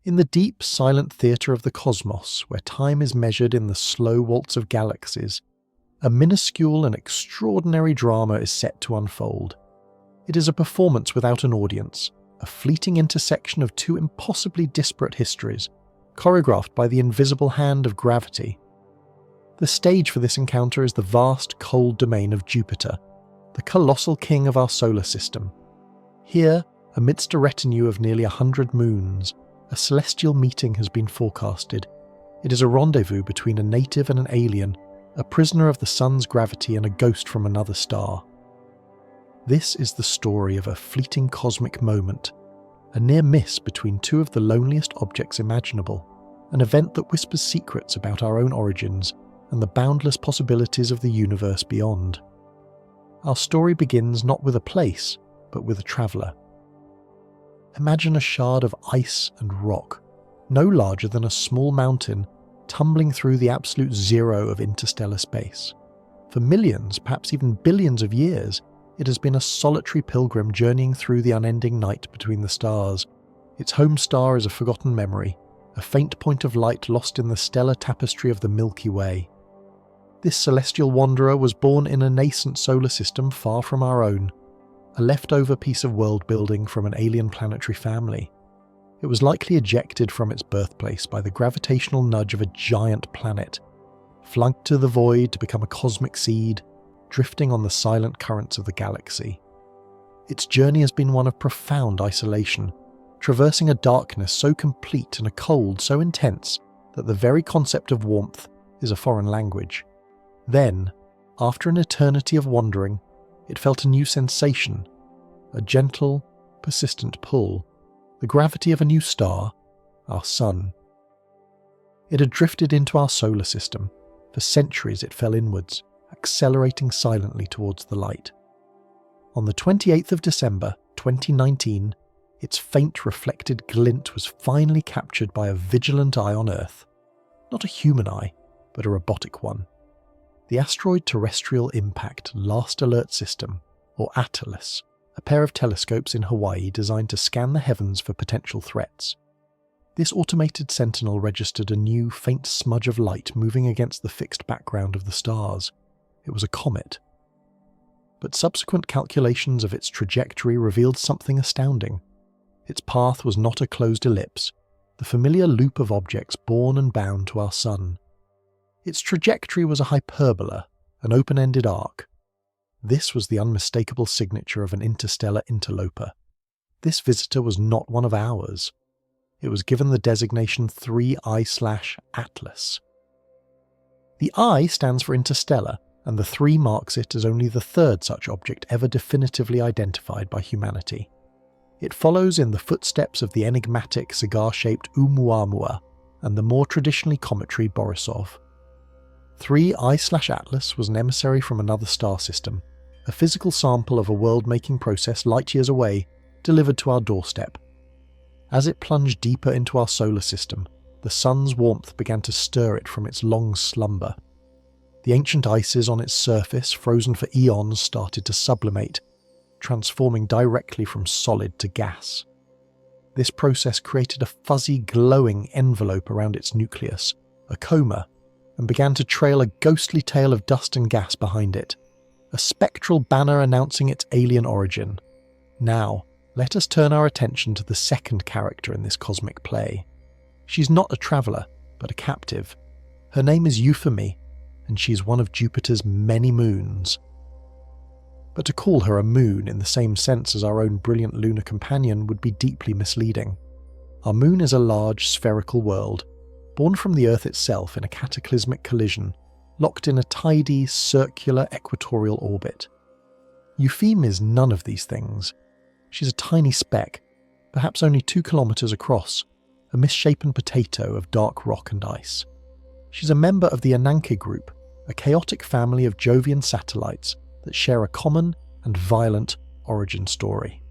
In the deep, silent theatre of the cosmos, where time is measured in the slow waltz of galaxies, a minuscule and extraordinary drama is set to unfold. It is a performance without an audience, a fleeting intersection of two impossibly disparate histories, choreographed by the invisible hand of gravity. The stage for this encounter is the vast, cold domain of Jupiter, the colossal king of our solar system. Here, amidst a retinue of nearly 100 moons, a celestial meeting has been forecasted. It is a rendezvous between a native and an alien, a prisoner of the sun's gravity and a ghost from another star. This is the story of a fleeting cosmic moment, a near miss between two of the loneliest objects imaginable, an event that whispers secrets about our own origins and the boundless possibilities of the universe beyond. Our story begins not with a place, but with a traveller. Imagine a shard of ice and rock, no larger than a small mountain, tumbling through the absolute zero of interstellar space. For millions, perhaps even billions of years, it has been a solitary pilgrim journeying through the unending night between the stars. Its home star is a forgotten memory, a faint point of light lost in the stellar tapestry of the Milky Way. This celestial wanderer was born in a nascent solar system far from our own, a leftover piece of world-building from an alien planetary family. It was likely ejected from its birthplace by the gravitational nudge of a giant planet, flung to the void to become a cosmic seed, drifting on the silent currents of the galaxy. Its journey has been one of profound isolation, traversing a darkness so complete and a cold so intense that the very concept of warmth is a foreign language. Then, after an eternity of wandering, it felt a new sensation, a gentle, persistent pull, the gravity of a new star, our sun. It had drifted into our solar system. For centuries it fell inwards, accelerating silently towards the light. On the 28th of December, 2019, its faint reflected glint was finally captured by a vigilant eye on Earth. Not a human eye, but a robotic one. The Asteroid Terrestrial Impact Last Alert System, or ATLAS, a pair of telescopes in Hawaii designed to scan the heavens for potential threats. This automated sentinel registered a new, faint smudge of light moving against the fixed background of the stars. It was a comet. But subsequent calculations of its trajectory revealed something astounding. Its path was not a closed ellipse, the familiar loop of objects born and bound to our sun. Its trajectory was a hyperbola, an open-ended arc. This was the unmistakable signature of an interstellar interloper. This visitor was not one of ours. It was given the designation 3I/Atlas. The I stands for interstellar, and the 3 marks it as only the third such object ever definitively identified by humanity. It follows in the footsteps of the enigmatic cigar-shaped Oumuamua and the more traditionally cometary Borisov. 3I/Atlas was an emissary from another star system, a physical sample of a world-making process light years away, delivered to our doorstep. As it plunged deeper into our solar system, the sun's warmth began to stir it from its long slumber. The ancient ices on its surface, frozen for eons, started to sublimate, transforming directly from solid to gas. This process created a fuzzy, glowing envelope around its nucleus, a coma, and began to trail a ghostly tail of dust and gas behind it, a spectral banner announcing its alien origin. Now, let us turn our attention to the second character in this cosmic play. She's not a traveller, but a captive. Her name is Eupheme, and she's one of Jupiter's many moons. But to call her a moon in the same sense as our own brilliant lunar companion would be deeply misleading. Our moon is a large spherical world, born from the Earth itself in a cataclysmic collision, locked in a tidy, circular equatorial orbit. Eupheme is none of these things. She's a tiny speck, perhaps only 2 kilometers across, a misshapen potato of dark rock and ice. She's a member of the Ananke group, a chaotic family of Jovian satellites that share a common and violent origin story.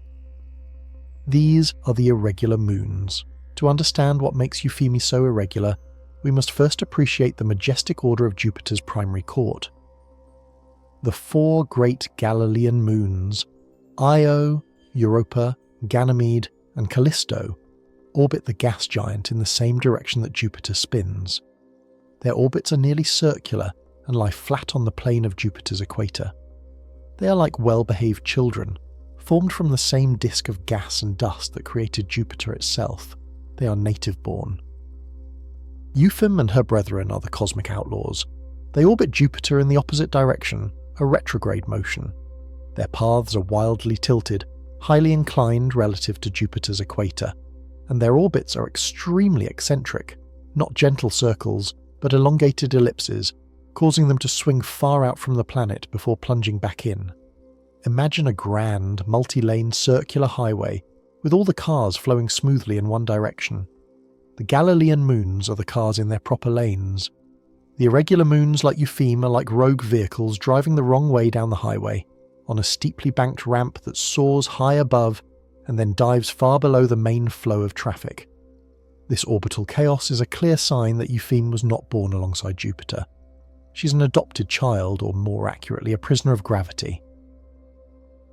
These are the irregular moons. To understand what makes Eupheme so irregular, we must first appreciate the majestic order of Jupiter's primary court. The 4 great Galilean moons, Io, Europa, Ganymede, and Callisto, orbit the gas giant in the same direction that Jupiter spins. Their orbits are nearly circular and lie flat on the plane of Jupiter's equator. They are like well-behaved children, formed from the same disk of gas and dust that created Jupiter itself. They are native-born. Eupheme and her brethren are the cosmic outlaws. They orbit Jupiter in the opposite direction, a retrograde motion. Their paths are wildly tilted, highly inclined relative to Jupiter's equator, and their orbits are extremely eccentric, not gentle circles, but elongated ellipses, causing them to swing far out from the planet before plunging back in. Imagine a grand, multi-lane circular highway with all the cars flowing smoothly in one direction. The Galilean moons are the cars in their proper lanes. The irregular moons like Eupheme are like rogue vehicles driving the wrong way down the highway, on a steeply banked ramp that soars high above and then dives far below the main flow of traffic. This orbital chaos is a clear sign that Eupheme was not born alongside Jupiter. She's an adopted child, or more accurately, a prisoner of gravity.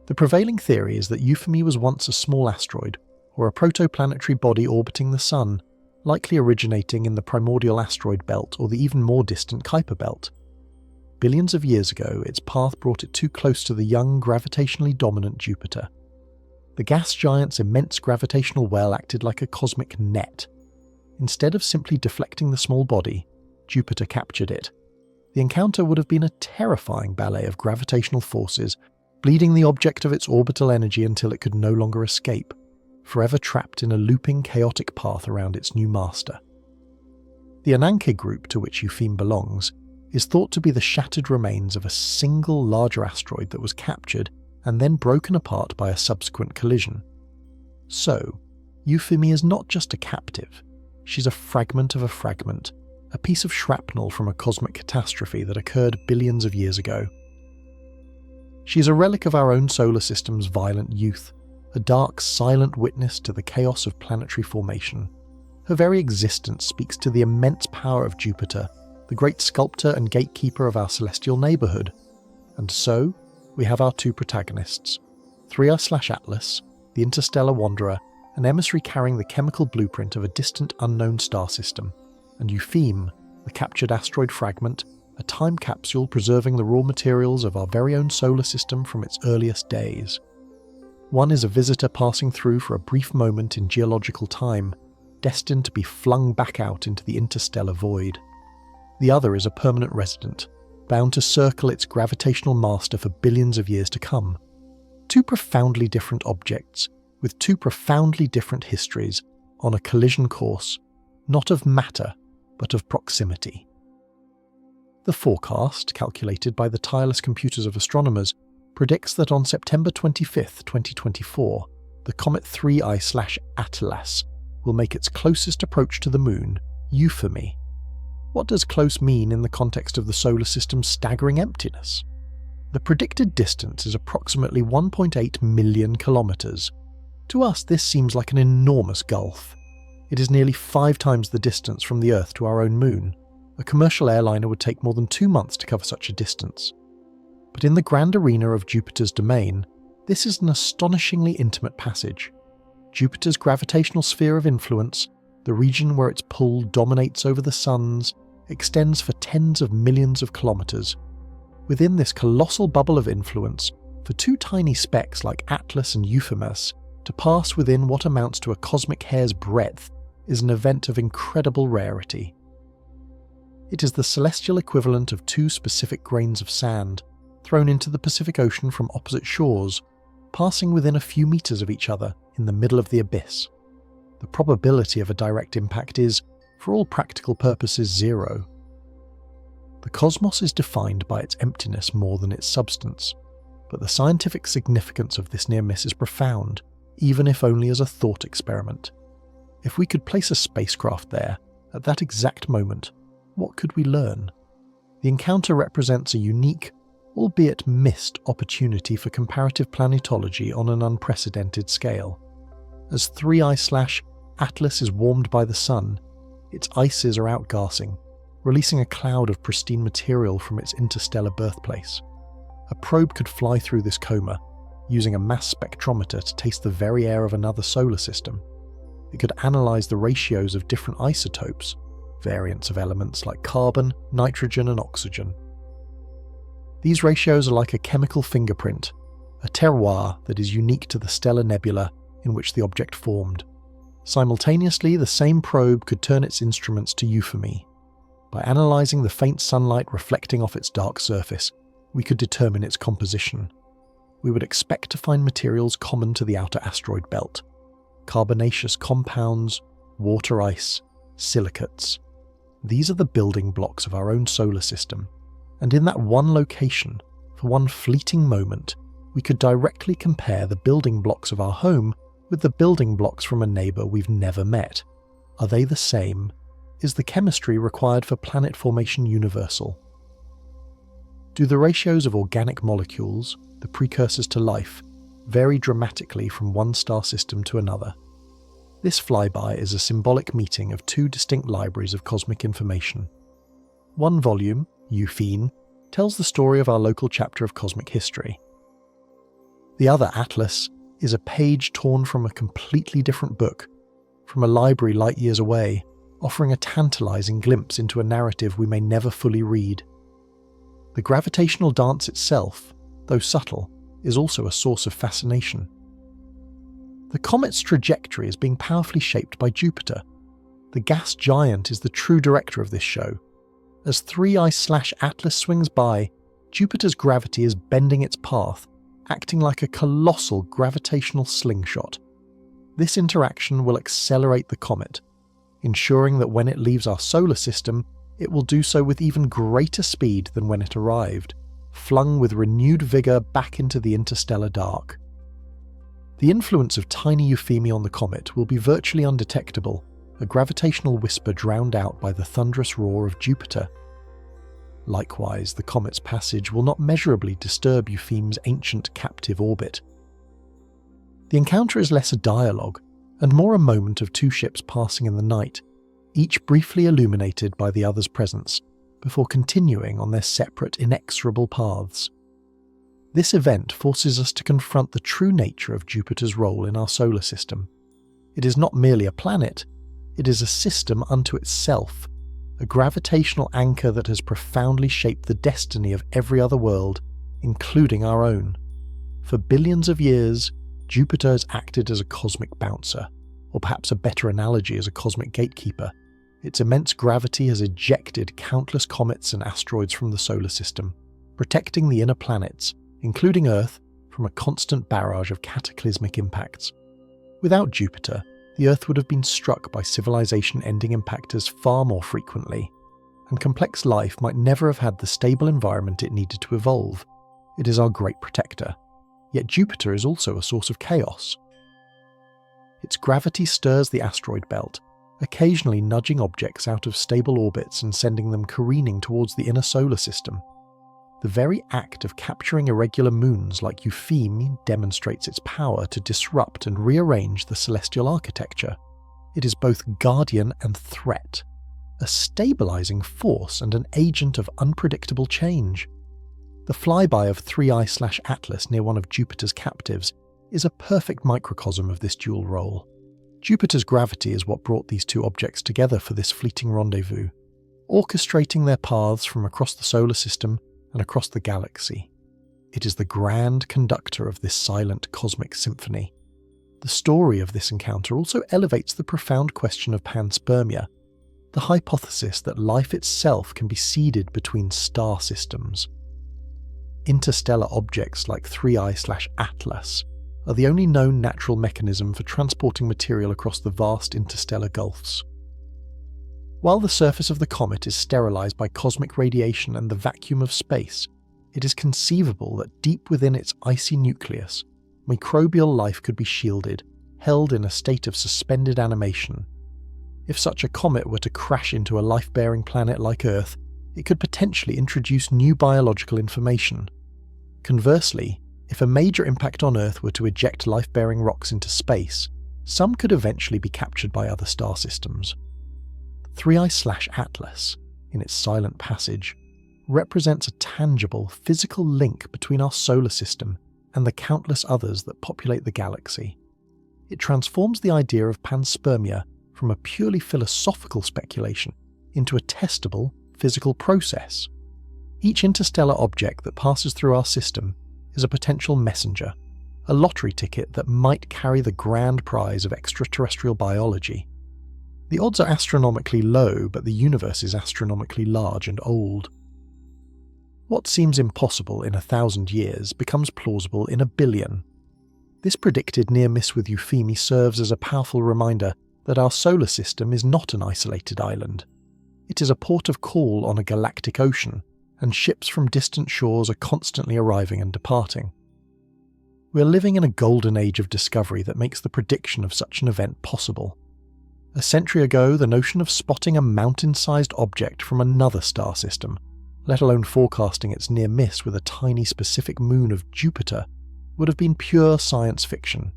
The prevailing theory is that Eupheme was once a small asteroid, or a protoplanetary body orbiting the Sun, likely originating in the primordial asteroid belt or the even more distant Kuiper belt. Billions of years ago, its path brought it too close to the young, gravitationally dominant Jupiter. The gas giant's immense gravitational well acted like a cosmic net. Instead of simply deflecting the small body, Jupiter captured it. The encounter would have been a terrifying ballet of gravitational forces, bleeding the object of its orbital energy until it could no longer escape, forever trapped in a looping, chaotic path around its new master. The Ananke group, to which Eupheme belongs, is thought to be the shattered remains of a single larger asteroid that was captured and then broken apart by a subsequent collision. So, Eupheme is not just a captive, she's a fragment of a fragment, a piece of shrapnel from a cosmic catastrophe that occurred billions of years ago. She's a relic of our own solar system's violent youth, a dark, silent witness to the chaos of planetary formation. Her very existence speaks to the immense power of Jupiter, the great sculptor and gatekeeper of our celestial neighbourhood. And so, we have our two protagonists, 3IATLAS, the interstellar wanderer, an emissary carrying the chemical blueprint of a distant unknown star system, and Eupheme, the captured asteroid fragment, a time capsule preserving the raw materials of our very own solar system from its earliest days. One is a visitor passing through for a brief moment in geological time, destined to be flung back out into the interstellar void. The other is a permanent resident, bound to circle its gravitational master for billions of years to come. Two profoundly different objects, with two profoundly different histories, on a collision course, not of matter, but of proximity. The forecast, calculated by the tireless computers of astronomers, predicts that on September 25, 2024, the comet 3I/ATLAS will make its closest approach to the Moon, Eupheme. What does close mean in the context of the solar system's staggering emptiness? The predicted distance is approximately 1.8 million kilometers. To us, this seems like an enormous gulf. It is nearly 5 times the distance from the Earth to our own Moon. A commercial airliner would take more than 2 months to cover such a distance. But in the grand arena of Jupiter's domain, this is an astonishingly intimate passage. Jupiter's gravitational sphere of influence, the region where its pull dominates over the Sun's, extends for tens of millions of kilometers. Within this colossal bubble of influence, for two tiny specks like Atlas and Eupheme to pass within what amounts to a cosmic hair's breadth is an event of incredible rarity. It is the celestial equivalent of 2 specific grains of sand, thrown into the Pacific Ocean from opposite shores, passing within a few meters of each other in the middle of the abyss. The probability of a direct impact is, for all practical purposes, 0. The cosmos is defined by its emptiness more than its substance, but the scientific significance of this near miss is profound, even if only as a thought experiment. If we could place a spacecraft there, at that exact moment, what could we learn? The encounter represents a unique, albeit missed, opportunity for comparative planetology on an unprecedented scale. As 3I/ATLAS is warmed by the Sun, its ices are outgassing, releasing a cloud of pristine material from its interstellar birthplace. A probe could fly through this coma, using a mass spectrometer to taste the very air of another solar system. it could analyse the ratios of different isotopes, variants of elements like carbon, nitrogen and oxygen. These ratios are like a chemical fingerprint, a terroir that is unique to the stellar nebula in which the object formed. Simultaneously, the same probe could turn its instruments to Eupheme. By analysing the faint sunlight reflecting off its dark surface, we could determine its composition. We would expect to find materials common to the outer asteroid belt: carbonaceous compounds, water ice, silicates. These are the building blocks of our own solar system, and in that one location, for one fleeting moment, we could directly compare the building blocks of our home with the building blocks from a neighbour we've never met. Are they the same? Is the chemistry required for planet formation universal? Do the ratios of organic molecules, the precursors to life, vary dramatically from one star system to another? This flyby is a symbolic meeting of two distinct libraries of cosmic information. One volume, Eupheme, tells the story of our local chapter of cosmic history. The other, Atlas, is a page torn from a completely different book, from a library light years away, offering a tantalizing glimpse into a narrative we may never fully read. The gravitational dance itself, though subtle, is also a source of fascination. The comet's trajectory is being powerfully shaped by Jupiter. The gas giant is the true director of this show. As 3IATLAS swings by, Jupiter's gravity is bending its path, acting like a colossal gravitational slingshot. This interaction will accelerate the comet, ensuring that when it leaves our solar system, it will do so with even greater speed than when it arrived, flung with renewed vigour back into the interstellar dark. The influence of tiny Eupheme on the comet will be virtually undetectable, a gravitational whisper drowned out by the thunderous roar of Jupiter. Likewise, the comet's passage will not measurably disturb Eupheme's ancient captive orbit. The encounter is less a dialogue, and more a moment of two ships passing in the night, each briefly illuminated by the other's presence, before continuing on their separate, inexorable paths. This event forces us to confront the true nature of Jupiter's role in our solar system. It is not merely a planet, it is a system unto itself, a gravitational anchor that has profoundly shaped the destiny of every other world, including our own. For billions of years, Jupiter has acted as a cosmic bouncer, or perhaps a better analogy as a cosmic gatekeeper. Its immense gravity has ejected countless comets and asteroids from the solar system, protecting the inner planets, including Earth, from a constant barrage of cataclysmic impacts. Without Jupiter, the Earth would have been struck by civilization-ending impactors far more frequently, and complex life might never have had the stable environment it needed to evolve. It is our great protector. Yet Jupiter is also a source of chaos. Its gravity stirs the asteroid belt, occasionally nudging objects out of stable orbits and sending them careening towards the inner solar system. The very act of capturing irregular moons like Eupheme demonstrates its power to disrupt and rearrange the celestial architecture. It is both guardian and threat, a stabilizing force and an agent of unpredictable change. The flyby of 3I/Atlas near one of Jupiter's captives is a perfect microcosm of this dual role. Jupiter's gravity is what brought these two objects together for this fleeting rendezvous, orchestrating their paths from across the solar system and across the galaxy. It is the grand conductor of this silent cosmic symphony. The story of this encounter also elevates the profound question of panspermia, the hypothesis that life itself can be seeded between star systems. Interstellar objects like 3I/Atlas are the only known natural mechanism for transporting material across the vast interstellar gulfs. While the surface of the comet is sterilized by cosmic radiation and the vacuum of space, it is conceivable that deep within its icy nucleus, microbial life could be shielded, held in a state of suspended animation. If such a comet were to crash into a life-bearing planet like Earth, it could potentially introduce new biological information. Conversely, if a major impact on Earth were to eject life-bearing rocks into space, some could eventually be captured by other star systems. 3I/Atlas, in its silent passage, represents a tangible, physical link between our solar system and the countless others that populate the galaxy. It transforms the idea of panspermia from a purely philosophical speculation into a testable physical process. Each interstellar object that passes through our system is a potential messenger, a lottery ticket that might carry the grand prize of extraterrestrial biology. The odds are astronomically low, but the universe is astronomically large and old. What seems impossible in 1,000 years becomes plausible in 1 billion. This predicted near-miss with Eupheme serves as a powerful reminder that our solar system is not an isolated island. It is a port of call on a galactic ocean, and ships from distant shores are constantly arriving and departing. We are living in a golden age of discovery that makes the prediction of such an event possible. A century ago, the notion of spotting a mountain-sized object from another star system, let alone forecasting its near miss with a tiny specific moon of Jupiter, would have been pure science fiction.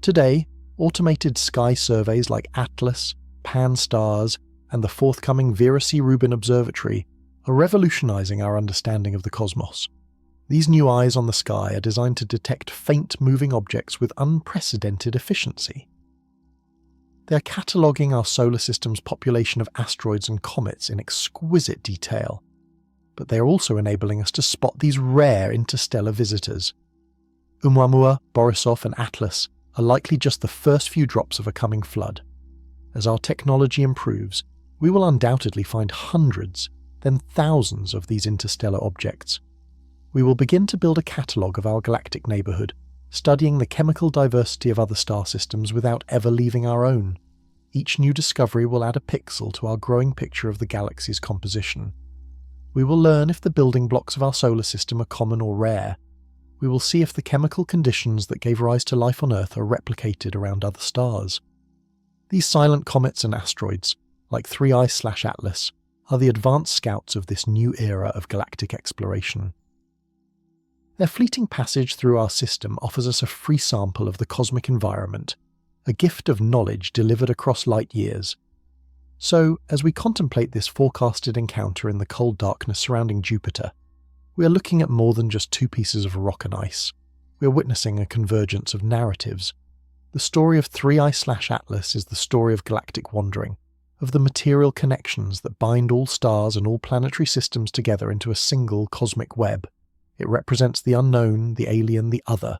Today, automated sky surveys like ATLAS, Pan-STARRS, and the forthcoming Vera C. Rubin Observatory are revolutionizing our understanding of the cosmos. These new eyes on the sky are designed to detect faint moving objects with unprecedented efficiency. They are cataloguing our solar system's population of asteroids and comets in exquisite detail, but they are also enabling us to spot these rare interstellar visitors. Oumuamua, Borisov, and Atlas are likely just the first few drops of a coming flood. As our technology improves, we will undoubtedly find hundreds, then thousands of these interstellar objects. We will begin to build a catalogue of our galactic neighbourhood, studying the chemical diversity of other star systems without ever leaving our own. Each new discovery will add a pixel to our growing picture of the galaxy's composition. We will learn if the building blocks of our solar system are common or rare. We will see if the chemical conditions that gave rise to life on Earth are replicated around other stars. These silent comets and asteroids, like 3I/Atlas, are the advanced scouts of this new era of galactic exploration. Their fleeting passage through our system offers us a free sample of the cosmic environment, a gift of knowledge delivered across light years. So, as we contemplate this forecasted encounter in the cold darkness surrounding Jupiter, we are looking at more than just two pieces of rock and ice. We are witnessing a convergence of narratives. The story of 3I/Atlas is the story of galactic wandering, of the material connections that bind all stars and all planetary systems together into a single cosmic web. It represents the unknown, the alien, the other.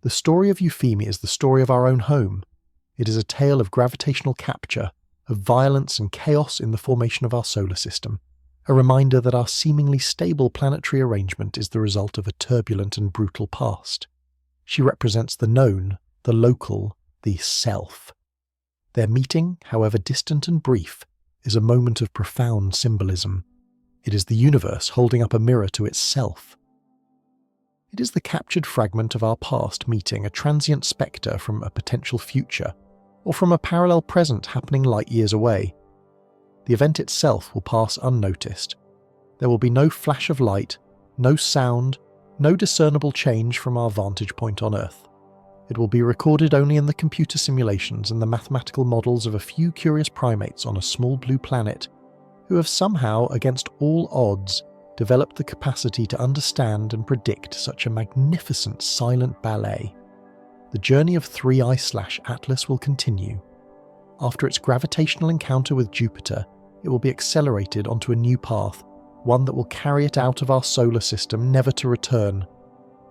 The story of Eupheme is the story of our own home. It is a tale of gravitational capture, of violence and chaos in the formation of our solar system, a reminder that our seemingly stable planetary arrangement is the result of a turbulent and brutal past. She represents the known, the local, the self. Their meeting, however distant and brief, is a moment of profound symbolism. It is the universe holding up a mirror to itself. It is the captured fragment of our past meeting a transient spectre from a potential future, or from a parallel present happening light years away. The event itself will pass unnoticed. There will be no flash of light, no sound, no discernible change from our vantage point on Earth. It will be recorded only in the computer simulations and the mathematical models of a few curious primates on a small blue planet who have somehow, against all odds, developed the capacity to understand and predict such a magnificent silent ballet. The journey of 3I/Atlas will continue. After its gravitational encounter with Jupiter, it will be accelerated onto a new path, one that will carry it out of our solar system, never to return.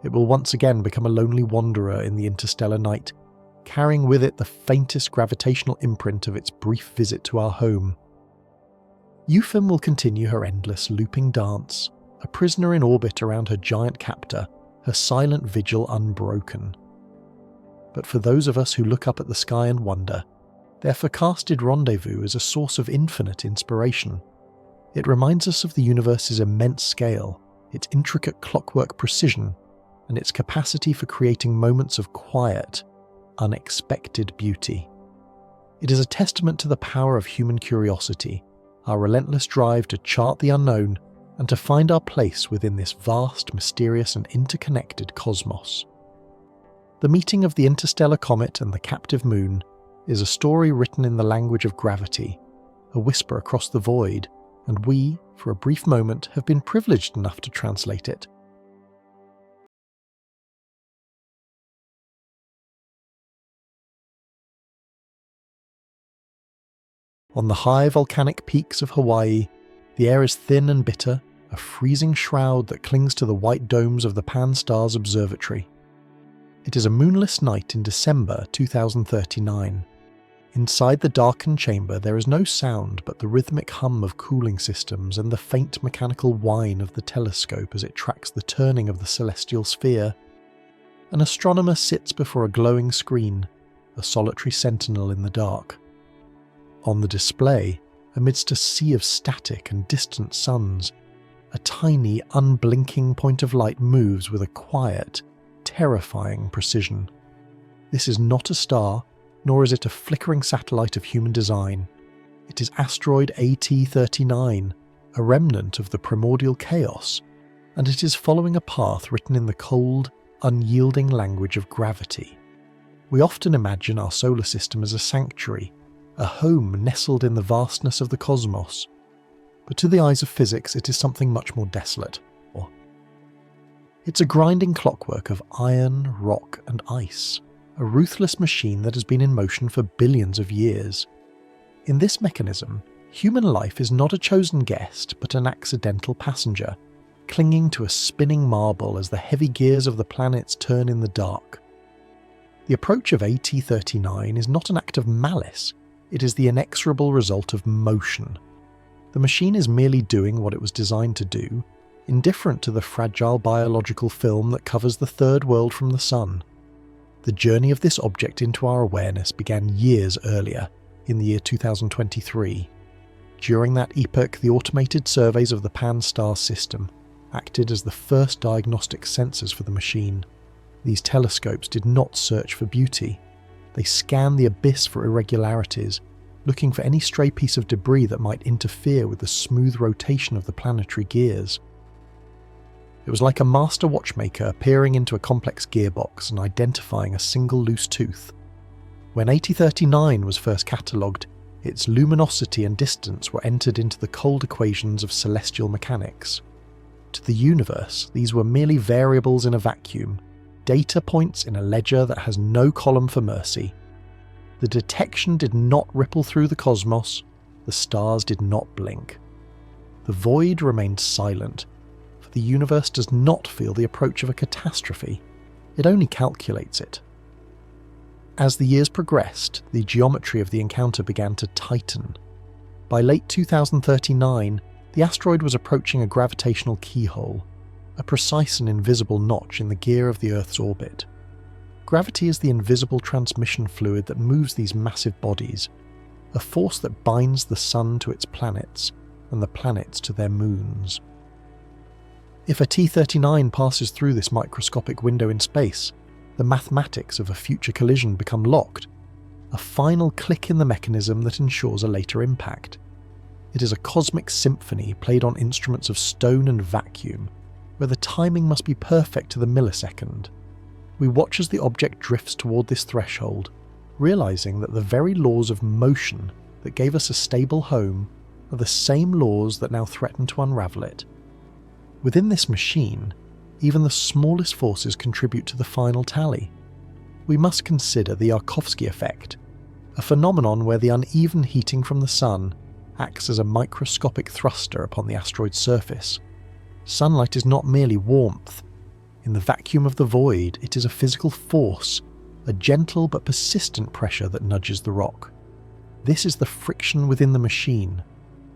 It will once again become a lonely wanderer in the interstellar night, carrying with it the faintest gravitational imprint of its brief visit to our home. Eupheme will continue her endless looping dance, a prisoner in orbit around her giant captor, her silent vigil unbroken. But for those of us who look up at the sky and wonder, their forecasted rendezvous is a source of infinite inspiration. It reminds us of the universe's immense scale, its intricate clockwork precision, and its capacity for creating moments of quiet, unexpected beauty. It is a testament to the power of human curiosity, our relentless drive to chart the unknown and to find our place within this vast, mysterious and interconnected cosmos. The meeting of the interstellar comet and the captive moon is a story written in the language of gravity, a whisper across the void, and we, for a brief moment, have been privileged enough to translate it. On the high volcanic peaks of Hawaii, the air is thin and bitter, a freezing shroud that clings to the white domes of the Pan-STARRS Observatory. It is a moonless night in December 2039. Inside the darkened chamber there is no sound but the rhythmic hum of cooling systems and the faint mechanical whine of the telescope as it tracks the turning of the celestial sphere. An astronomer sits before a glowing screen, a solitary sentinel in the dark. On the display, amidst a sea of static and distant suns, a tiny, unblinking point of light moves with a quiet, terrifying precision. This is not a star, nor is it a flickering satellite of human design. It is asteroid AT-39, a remnant of the primordial chaos, and it is following a path written in the cold, unyielding language of gravity. We often imagine our solar system as a sanctuary, a home nestled in the vastness of the cosmos. But to the eyes of physics, it is something much more desolate. It's a grinding clockwork of iron, rock, and ice, a ruthless machine that has been in motion for billions of years. In this mechanism, human life is not a chosen guest, but an accidental passenger, clinging to a spinning marble as the heavy gears of the planets turn in the dark. The approach of AT-39 is not an act of malice, it is the inexorable result of motion. The machine is merely doing what it was designed to do, indifferent to the fragile biological film that covers the third world from the sun. The journey of this object into our awareness began years earlier, in the year 2023. During that epoch, the automated surveys of the Pan-STARRS system acted as the first diagnostic sensors for the machine. These telescopes did not search for beauty. They scanned the abyss for irregularities, looking for any stray piece of debris that might interfere with the smooth rotation of the planetary gears. It was like a master watchmaker peering into a complex gearbox and identifying a single loose tooth. When AT-39 was first catalogued, its luminosity and distance were entered into the cold equations of celestial mechanics. To the universe, these were merely variables in a vacuum, data points in a ledger that has no column for mercy. The detection did not ripple through the cosmos, the stars did not blink. The void remained silent, for the universe does not feel the approach of a catastrophe, it only calculates it. As the years progressed, the geometry of the encounter began to tighten. By late 2039, the asteroid was approaching a gravitational keyhole, a precise and invisible notch in the gear of the Earth's orbit. Gravity is the invisible transmission fluid that moves these massive bodies, a force that binds the sun to its planets and the planets to their moons. If a T-39 passes through this microscopic window in space, the mathematics of a future collision become locked, a final click in the mechanism that ensures a later impact. It is a cosmic symphony played on instruments of stone and vacuum, where the timing must be perfect to the millisecond. We watch as the object drifts toward this threshold, realizing that the very laws of motion that gave us a stable home are the same laws that now threaten to unravel it. Within this machine, even the smallest forces contribute to the final tally. We must consider the Yarkovsky effect, a phenomenon where the uneven heating from the sun acts as a microscopic thruster upon the asteroid's surface. Sunlight is not merely warmth. In the vacuum of the void, it is a physical force, a gentle but persistent pressure that nudges the rock. This is the friction within the machine,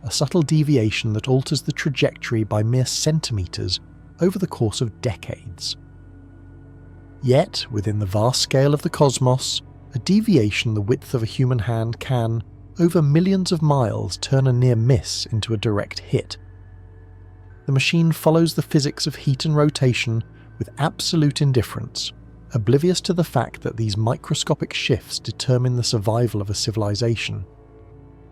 a subtle deviation that alters the trajectory by mere centimetres over the course of decades. Yet, within the vast scale of the cosmos, a deviation the width of a human hand can, over millions of miles, turn a near miss into a direct hit. The machine follows the physics of heat and rotation with absolute indifference, oblivious to the fact that these microscopic shifts determine the survival of a civilization.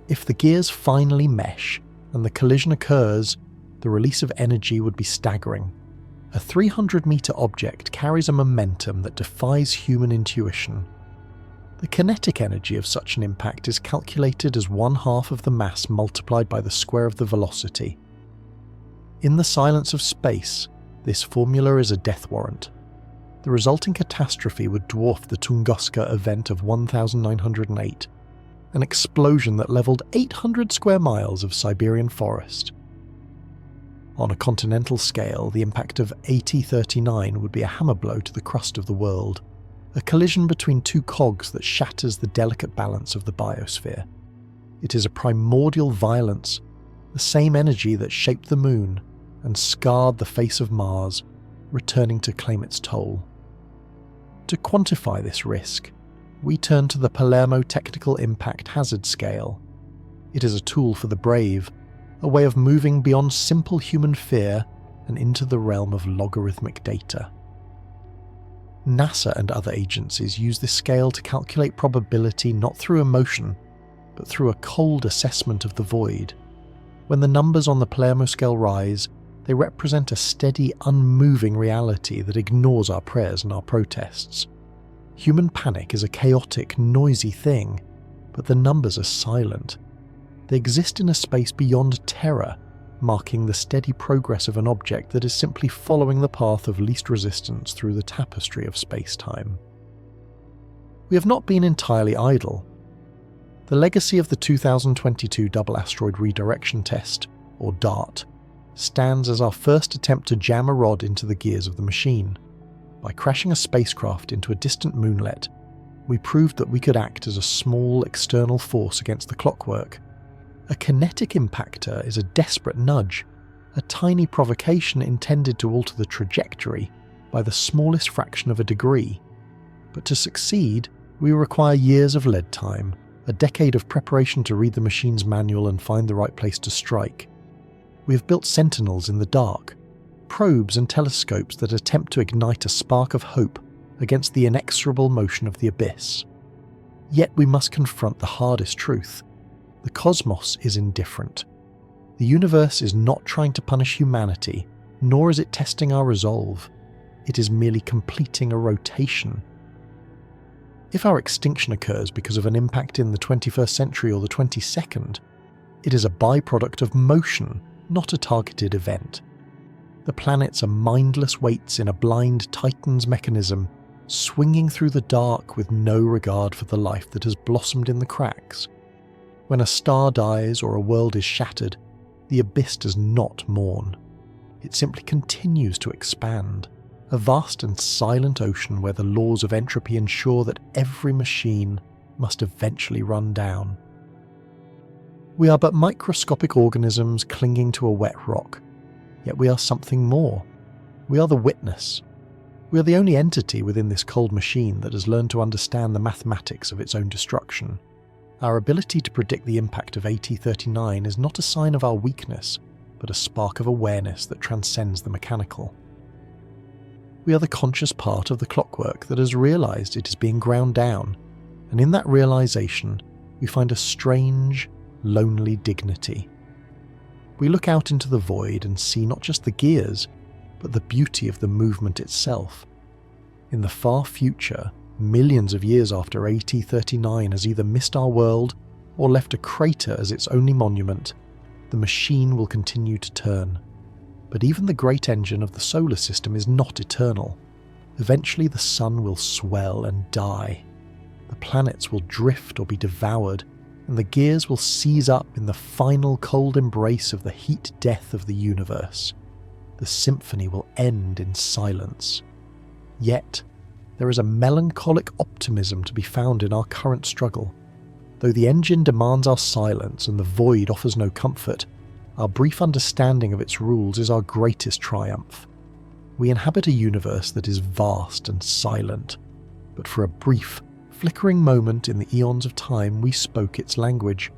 If the gears finally mesh and the collision occurs, the release of energy would be staggering. A 300-metre object carries a momentum that defies human intuition. The kinetic energy of such an impact is calculated as 1/2 of the mass multiplied by the square of the velocity. In the silence of space, this formula is a death warrant. The resulting catastrophe would dwarf the Tunguska event of 1908, an explosion that leveled 800 square miles of Siberian forest. On a continental scale, the impact of AT-39 would be a hammer blow to the crust of the world, a collision between two cogs that shatters the delicate balance of the biosphere. It is a primordial violence, the same energy that shaped the moon and scarred the face of Mars, returning to claim its toll. To quantify this risk, we turn to the Palermo Technical Impact Hazard Scale. It is a tool for the brave, a way of moving beyond simple human fear and into the realm of logarithmic data. NASA and other agencies use this scale to calculate probability not through emotion, but through a cold assessment of the void. When the numbers on the Palermo scale rise, they represent a steady, unmoving reality that ignores our prayers and our protests. Human panic is a chaotic, noisy thing, but the numbers are silent. They exist in a space beyond terror, marking the steady progress of an object that is simply following the path of least resistance through the tapestry of space-time. We have not been entirely idle. The legacy of the 2022 Double Asteroid Redirection Test, or DART, stands as our first attempt to jam a rod into the gears of the machine. By crashing a spacecraft into a distant moonlet, we proved that we could act as a small external force against the clockwork. A kinetic impactor is a desperate nudge, a tiny provocation intended to alter the trajectory by the smallest fraction of a degree. But to succeed, we require years of lead time, a decade of preparation to read the machine's manual and find the right place to strike. We have built sentinels in the dark, probes and telescopes that attempt to ignite a spark of hope against the inexorable motion of the abyss. Yet we must confront the hardest truth. The cosmos is indifferent. The universe is not trying to punish humanity, nor is it testing our resolve. It is merely completing a rotation. If our extinction occurs because of an impact in the 21st century or the 22nd, it is a byproduct of motion, not a targeted event. The planets are mindless weights in a blind Titan's mechanism, swinging through the dark with no regard for the life that has blossomed in the cracks. When a star dies or a world is shattered, the abyss does not mourn. It simply continues to expand, a vast and silent ocean where the laws of entropy ensure that every machine must eventually run down. We are but microscopic organisms clinging to a wet rock, yet we are something more. We are the witness. We are the only entity within this cold machine that has learned to understand the mathematics of its own destruction. Our ability to predict the impact of AT-39 is not a sign of our weakness, but a spark of awareness that transcends the mechanical. We are the conscious part of the clockwork that has realized it is being ground down, and in that realization, we find a strange, lonely dignity. We look out into the void and see not just the gears, but the beauty of the movement itself. In the far future, millions of years after AT-39 has either missed our world or left a crater as its only monument, the machine will continue to turn. But even the great engine of the solar system is not eternal. Eventually the sun will swell and die. The planets will drift or be devoured, and the gears will seize up in the final cold embrace of the heat death of the universe. The symphony will end in silence. Yet, there is a melancholic optimism to be found in our current struggle. Though the engine demands our silence and the void offers no comfort, our brief understanding of its rules is our greatest triumph. We inhabit a universe that is vast and silent, but for a brief, flickering moment in the eons of time we spoke its language.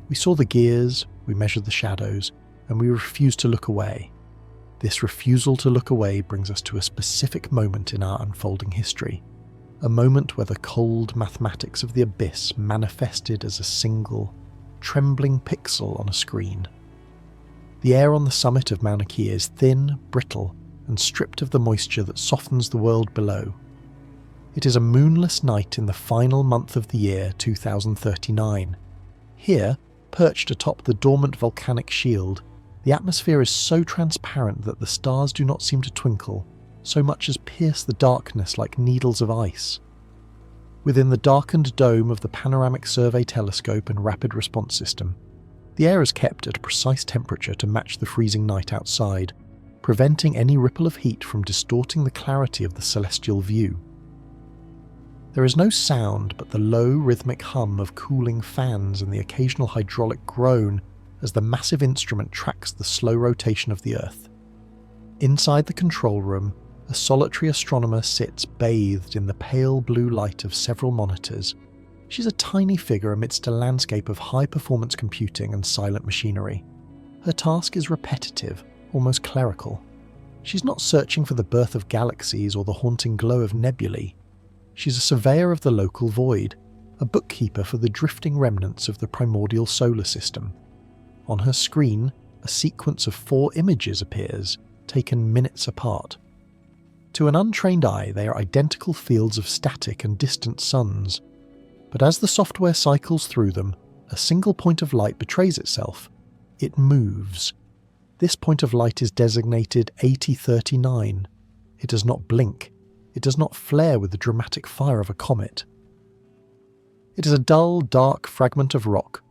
We saw the gears, we measured the shadows, and we refused to look away. This refusal to look away brings us to a specific moment in our unfolding history, a moment where the cold mathematics of the abyss manifested as a single, trembling pixel on a screen. The air on the summit of Mauna Kea is thin, brittle, and stripped of the moisture that softens the world below. It is a moonless night in the final month of the year 2039. Here, perched atop the dormant volcanic shield, the atmosphere is so transparent that the stars do not seem to twinkle, so much as pierce the darkness like needles of ice. within the darkened dome of the panoramic survey telescope and rapid response system. The air is kept at a precise temperature to match the freezing night outside, preventing any ripple of heat from distorting the clarity of the celestial view. There is no sound but the low rhythmic hum of cooling fans and the occasional hydraulic groan as the massive instrument tracks the slow rotation of the Earth. Inside the control room, a solitary astronomer sits bathed in the pale blue light of several monitors. She's a tiny figure amidst a landscape of high-performance computing and silent machinery. Her task is repetitive, almost clerical. She's not searching for the birth of galaxies or the haunting glow of nebulae. She's a surveyor of the local void, a bookkeeper for the drifting remnants of the primordial solar system. On her screen, a sequence of 4 images appears, taken minutes apart. To an untrained eye, they are identical fields of static and distant suns. But as the software cycles through them, a single point of light betrays itself. It moves. This point of light is designated 8039. It does not blink. It does not flare with the dramatic fire of a comet. It is a dull, dark fragment of rock,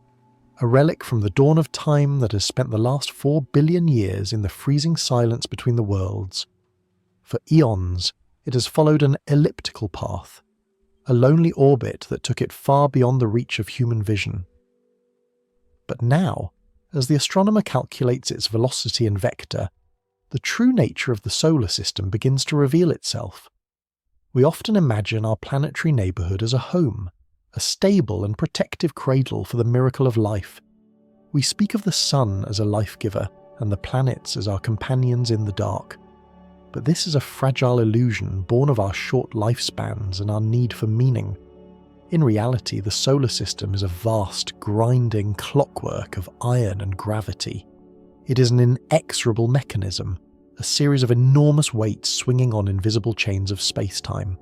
a relic from the dawn of time that has spent the last 4 billion years in the freezing silence between the worlds. For eons, it has followed an elliptical path, a lonely orbit that took it far beyond the reach of human vision. But now, as the astronomer calculates its velocity and vector, the true nature of the solar system begins to reveal itself. We often imagine our planetary neighbourhood as a home, a stable and protective cradle for the miracle of life. We speak of the sun as a life-giver and the planets as our companions in the dark. But this is a fragile illusion born of our short lifespans and our need for meaning. In reality, the solar system is a vast, grinding clockwork of iron and gravity. It is an inexorable mechanism, a series of enormous weights swinging on invisible chains of space-time.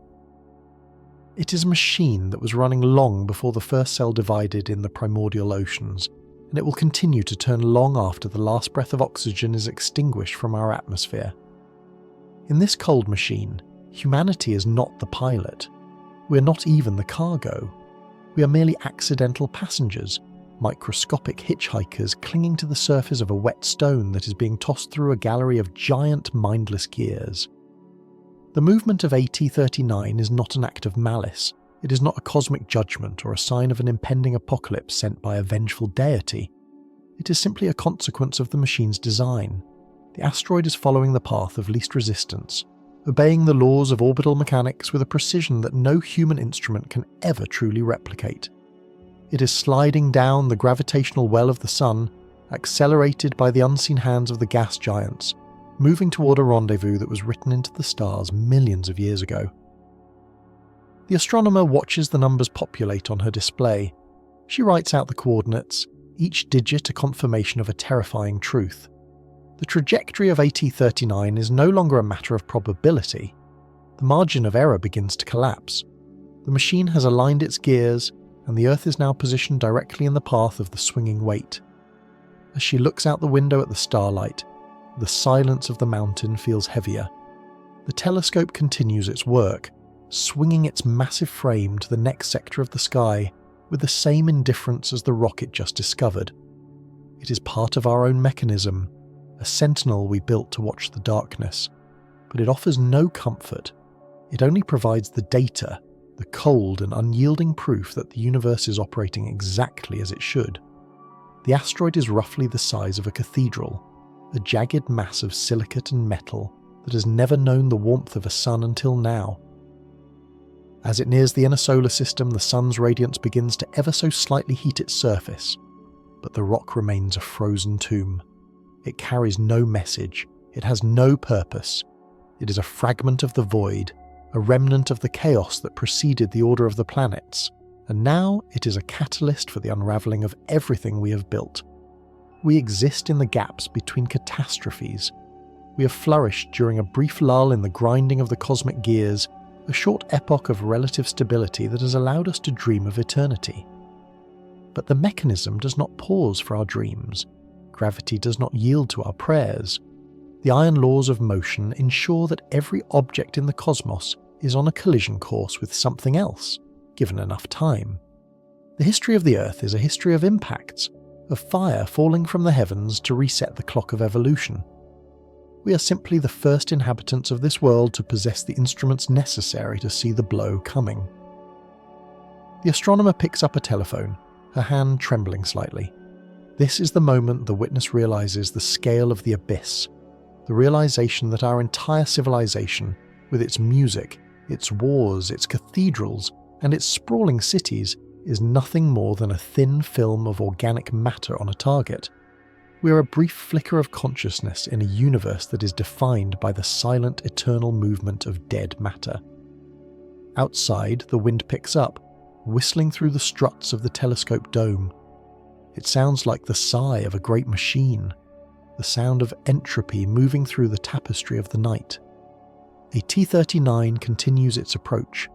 It is a machine that was running long before the first cell divided in the primordial oceans, and it will continue to turn long after the last breath of oxygen is extinguished from our atmosphere. In this cold machine, humanity is not the pilot. We are not even the cargo. We are merely accidental passengers, microscopic hitchhikers clinging to the surface of a wet stone that is being tossed through a gallery of giant, mindless gears. The movement of AT-39 is not an act of malice. It is not a cosmic judgment or a sign of an impending apocalypse sent by a vengeful deity. It is simply a consequence of the machine's design. The asteroid is following the path of least resistance, obeying the laws of orbital mechanics with a precision that no human instrument can ever truly replicate. It is sliding down the gravitational well of the sun, accelerated by the unseen hands of the gas giants, moving toward a rendezvous that was written into the stars millions of years ago. The astronomer watches the numbers populate on her display. She writes out the coordinates, each digit a confirmation of a terrifying truth. The trajectory of AT-39 is no longer a matter of probability. The margin of error begins to collapse. The machine has aligned its gears, and the Earth is now positioned directly in the path of the swinging weight. As she looks out the window at the starlight, the silence of the mountain feels heavier. The telescope continues its work, swinging its massive frame to the next sector of the sky with the same indifference as the rocket just discovered. It is part of our own mechanism, a sentinel we built to watch the darkness, but it offers no comfort. It only provides the data, the cold and unyielding proof that the universe is operating exactly as it should. The asteroid is roughly the size of a cathedral, a jagged mass of silicate and metal that has never known the warmth of a sun until now. As it nears the inner solar system, the sun's radiance begins to ever so slightly heat its surface, but the rock remains a frozen tomb. It carries no message, it has no purpose. It is a fragment of the void, a remnant of the chaos that preceded the order of the planets, and now it is a catalyst for the unravelling of everything we have built. We exist in the gaps between catastrophes. We have flourished during a brief lull in the grinding of the cosmic gears, a short epoch of relative stability that has allowed us to dream of eternity. But the mechanism does not pause for our dreams. Gravity does not yield to our prayers. The iron laws of motion ensure that every object in the cosmos is on a collision course with something else, given enough time. The history of the Earth is a history of impacts, of fire falling from the heavens to reset the clock of evolution. We are simply the first inhabitants of this world to possess the instruments necessary to see the blow coming. The astronomer picks up a telephone, her hand trembling slightly. This is the moment the witness realizes the scale of the abyss, the realization that our entire civilization, with its music, its wars, its cathedrals, and its sprawling cities, is nothing more than a thin film of organic matter on a target. We are a brief flicker of consciousness in a universe that is defined by the silent, eternal movement of dead matter. Outside, the wind picks up, whistling through the struts of the telescope dome. It sounds like the sigh of a great machine, the sound of entropy moving through the tapestry of the night. A T-39 continues its approach,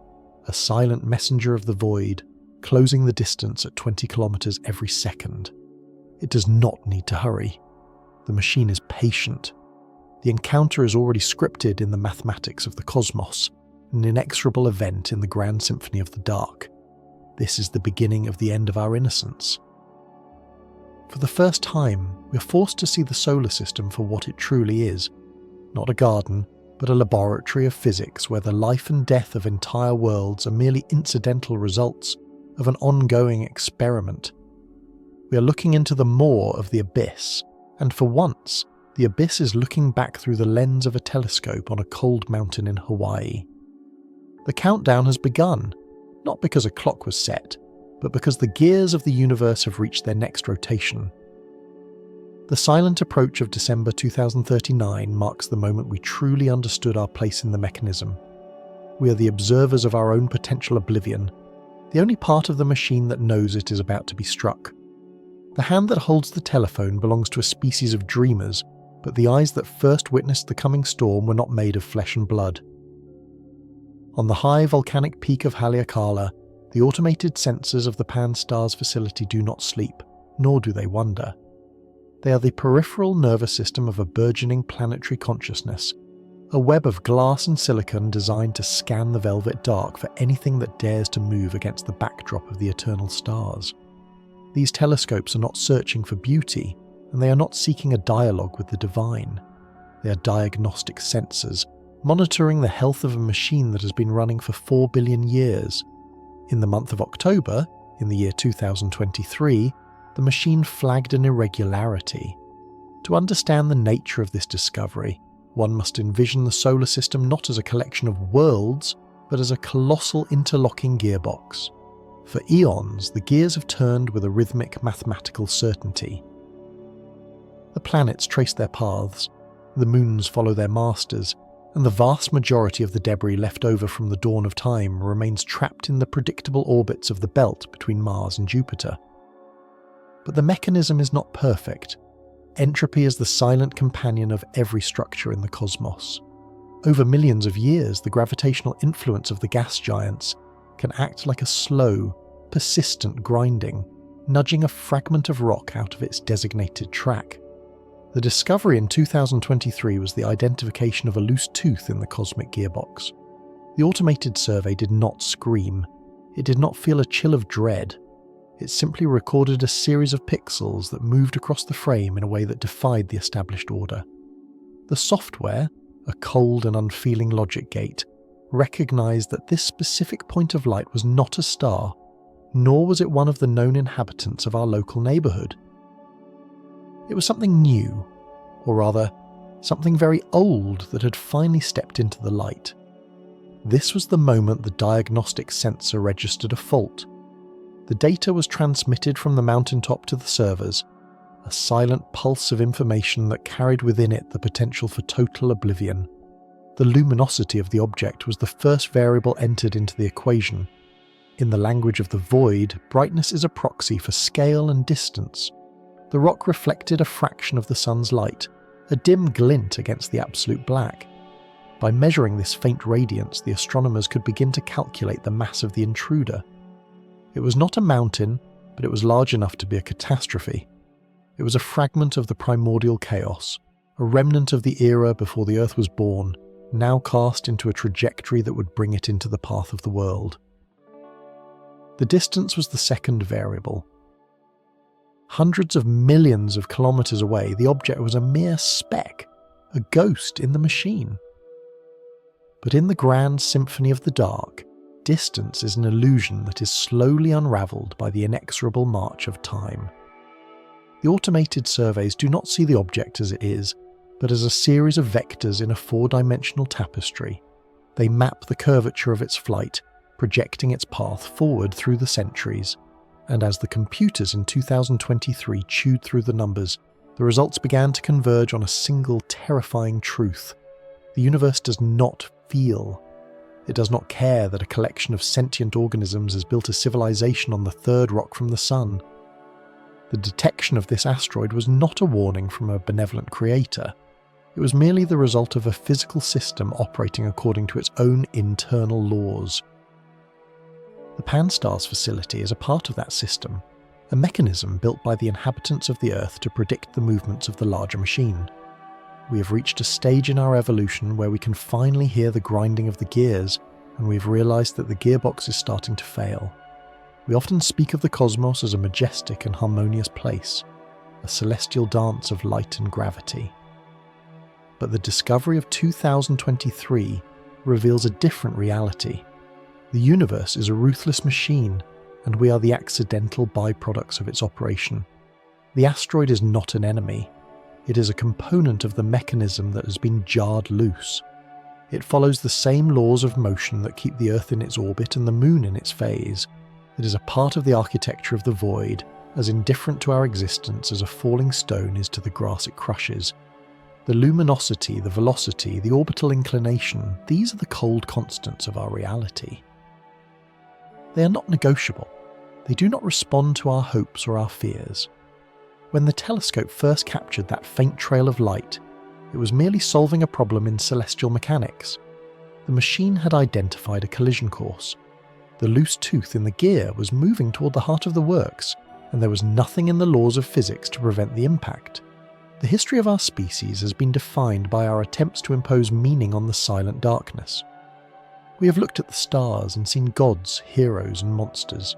a silent messenger of the void, closing the distance at 20 kilometers every second. It does not need to hurry. The machine is patient. The encounter is already scripted in the mathematics of the cosmos, an inexorable event in the grand symphony of the dark. This is the beginning of the end of our innocence. For the first time, we are forced to see the solar system for what it truly is, not a garden, but a laboratory of physics where the life and death of entire worlds are merely incidental results of an ongoing experiment. We are looking into the maw of the abyss, and for once, the abyss is looking back through the lens of a telescope on a cold mountain in Hawaii. The countdown has begun, not because a clock was set, but because the gears of the universe have reached their next rotation. The silent approach of December 2039 marks the moment we truly understood our place in the mechanism. We are the observers of our own potential oblivion, the only part of the machine that knows it is about to be struck. The hand that holds the telephone belongs to a species of dreamers, but the eyes that first witnessed the coming storm were not made of flesh and blood. On the high volcanic peak of Haleakala, the automated sensors of the Pan-STARRS facility do not sleep, nor do they wonder. They are the peripheral nervous system of a burgeoning planetary consciousness, a web of glass and silicon designed to scan the velvet dark for anything that dares to move against the backdrop of the eternal stars. These telescopes are not searching for beauty, and they are not seeking a dialogue with the divine. They are diagnostic sensors, monitoring the health of a machine that has been running for 4 billion years. In the month of October, in the year 2023, the machine flagged an irregularity. To understand the nature of this discovery, one must envision the solar system not as a collection of worlds, but as a colossal interlocking gearbox. For eons, the gears have turned with a rhythmic mathematical certainty. The planets trace their paths, the moons follow their masters, and the vast majority of the debris left over from the dawn of time remains trapped in the predictable orbits of the belt between Mars and Jupiter. But the mechanism is not perfect. Entropy is the silent companion of every structure in the cosmos. Over millions of years, the gravitational influence of the gas giants can act like a slow, persistent grinding, nudging a fragment of rock out of its designated track. The discovery in 2023 was the identification of a loose tooth in the cosmic gearbox. The automated survey did not scream. It did not feel a chill of dread. It simply recorded a series of pixels that moved across the frame in a way that defied the established order. The software, a cold and unfeeling logic gate, recognized that this specific point of light was not a star, nor was it one of the known inhabitants of our local neighborhood. It was something new, or rather, something very old that had finally stepped into the light. This was the moment the diagnostic sensor registered a fault. The data was transmitted from the mountaintop to the servers, a silent pulse of information that carried within it the potential for total oblivion. The luminosity of the object was the first variable entered into the equation. In the language of the void, brightness is a proxy for scale and distance. The rock reflected a fraction of the sun's light, a dim glint against the absolute black. By measuring this faint radiance, the astronomers could begin to calculate the mass of the intruder. It was not a mountain, but it was large enough to be a catastrophe. It was a fragment of the primordial chaos, a remnant of the era before the Earth was born, now cast into a trajectory that would bring it into the path of the world. The distance was the second variable. Hundreds of millions of kilometres away, the object was a mere speck, a ghost in the machine. But in the grand symphony of the dark, distance is an illusion that is slowly unravelled by the inexorable march of time. The automated surveys do not see the object as it is, but as a series of vectors in a four-dimensional tapestry. They map the curvature of its flight, projecting its path forward through the centuries. And as the computers in 2023 chewed through the numbers, the results began to converge on a single terrifying truth. The universe does not feel. It does not care that a collection of sentient organisms has built a civilization on the third rock from the sun. The detection of this asteroid was not a warning from a benevolent creator. It was merely the result of a physical system operating according to its own internal laws. The Pan-STARRS facility is a part of that system, a mechanism built by the inhabitants of the Earth to predict the movements of the larger machine. We have reached a stage in our evolution where we can finally hear the grinding of the gears, and we've realised that the gearbox is starting to fail. We often speak of the cosmos as a majestic and harmonious place, a celestial dance of light and gravity. But the discovery of 2023 reveals a different reality. The universe is a ruthless machine, and we are the accidental byproducts of its operation. The asteroid is not an enemy. It is a component of the mechanism that has been jarred loose. It follows the same laws of motion that keep the Earth in its orbit and the Moon in its phase. It is a part of the architecture of the void, as indifferent to our existence as a falling stone is to the grass it crushes. The luminosity, the velocity, the orbital inclination, these are the cold constants of our reality. They are not negotiable. They do not respond to our hopes or our fears. When the telescope first captured that faint trail of light, it was merely solving a problem in celestial mechanics. The machine had identified a collision course. The loose tooth in the gear was moving toward the heart of the works, and there was nothing in the laws of physics to prevent the impact. The history of our species has been defined by our attempts to impose meaning on the silent darkness. We have looked at the stars and seen gods, heroes, and monsters,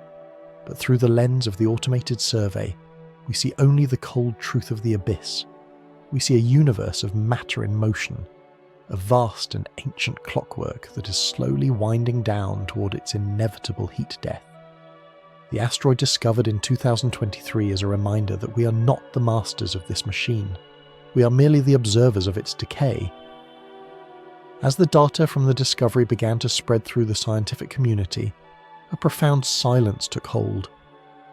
but through the lens of the automated survey, we see only the cold truth of the abyss. We see a universe of matter in motion, a vast and ancient clockwork that is slowly winding down toward its inevitable heat death. The asteroid discovered in 2023 is a reminder that we are not the masters of this machine. We are merely the observers of its decay. As the data from the discovery began to spread through the scientific community, a profound silence took hold.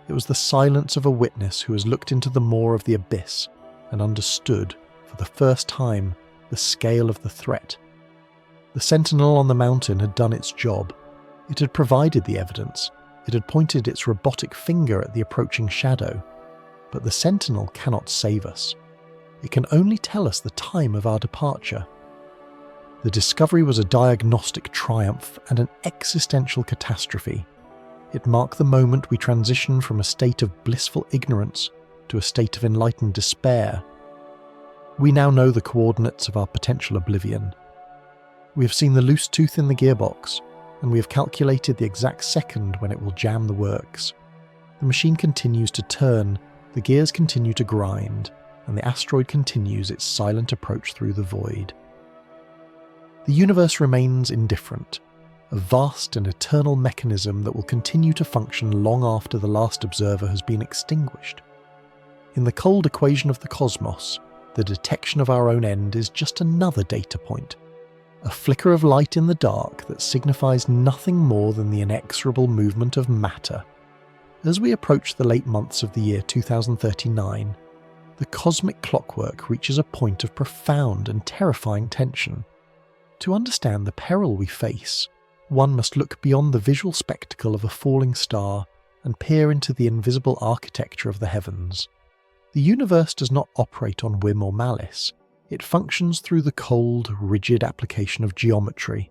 It was the silence of a witness who has looked into the maw of the abyss and understood, for the first time, the scale of the threat. The sentinel on the mountain had done its job. It had provided the evidence. It had pointed its robotic finger at the approaching shadow. But the sentinel cannot save us. It can only tell us the time of our departure. The discovery was a diagnostic triumph and an existential catastrophe. It marked the moment we transitioned from a state of blissful ignorance to a state of enlightened despair. We now know the coordinates of our potential oblivion. We have seen the loose tooth in the gearbox, and we have calculated the exact second when it will jam the works. The machine continues to turn, the gears continue to grind, and the asteroid continues its silent approach through the void. The universe remains indifferent, a vast and eternal mechanism that will continue to function long after the last observer has been extinguished. In the cold equation of the cosmos, the detection of our own end is just another data point, a flicker of light in the dark that signifies nothing more than the inexorable movement of matter. As we approach the late months of the year 2039, the cosmic clockwork reaches a point of profound and terrifying tension. To understand the peril we face, one must look beyond the visual spectacle of a falling star and peer into the invisible architecture of the heavens. The universe does not operate on whim or malice. It functions through the cold, rigid application of geometry.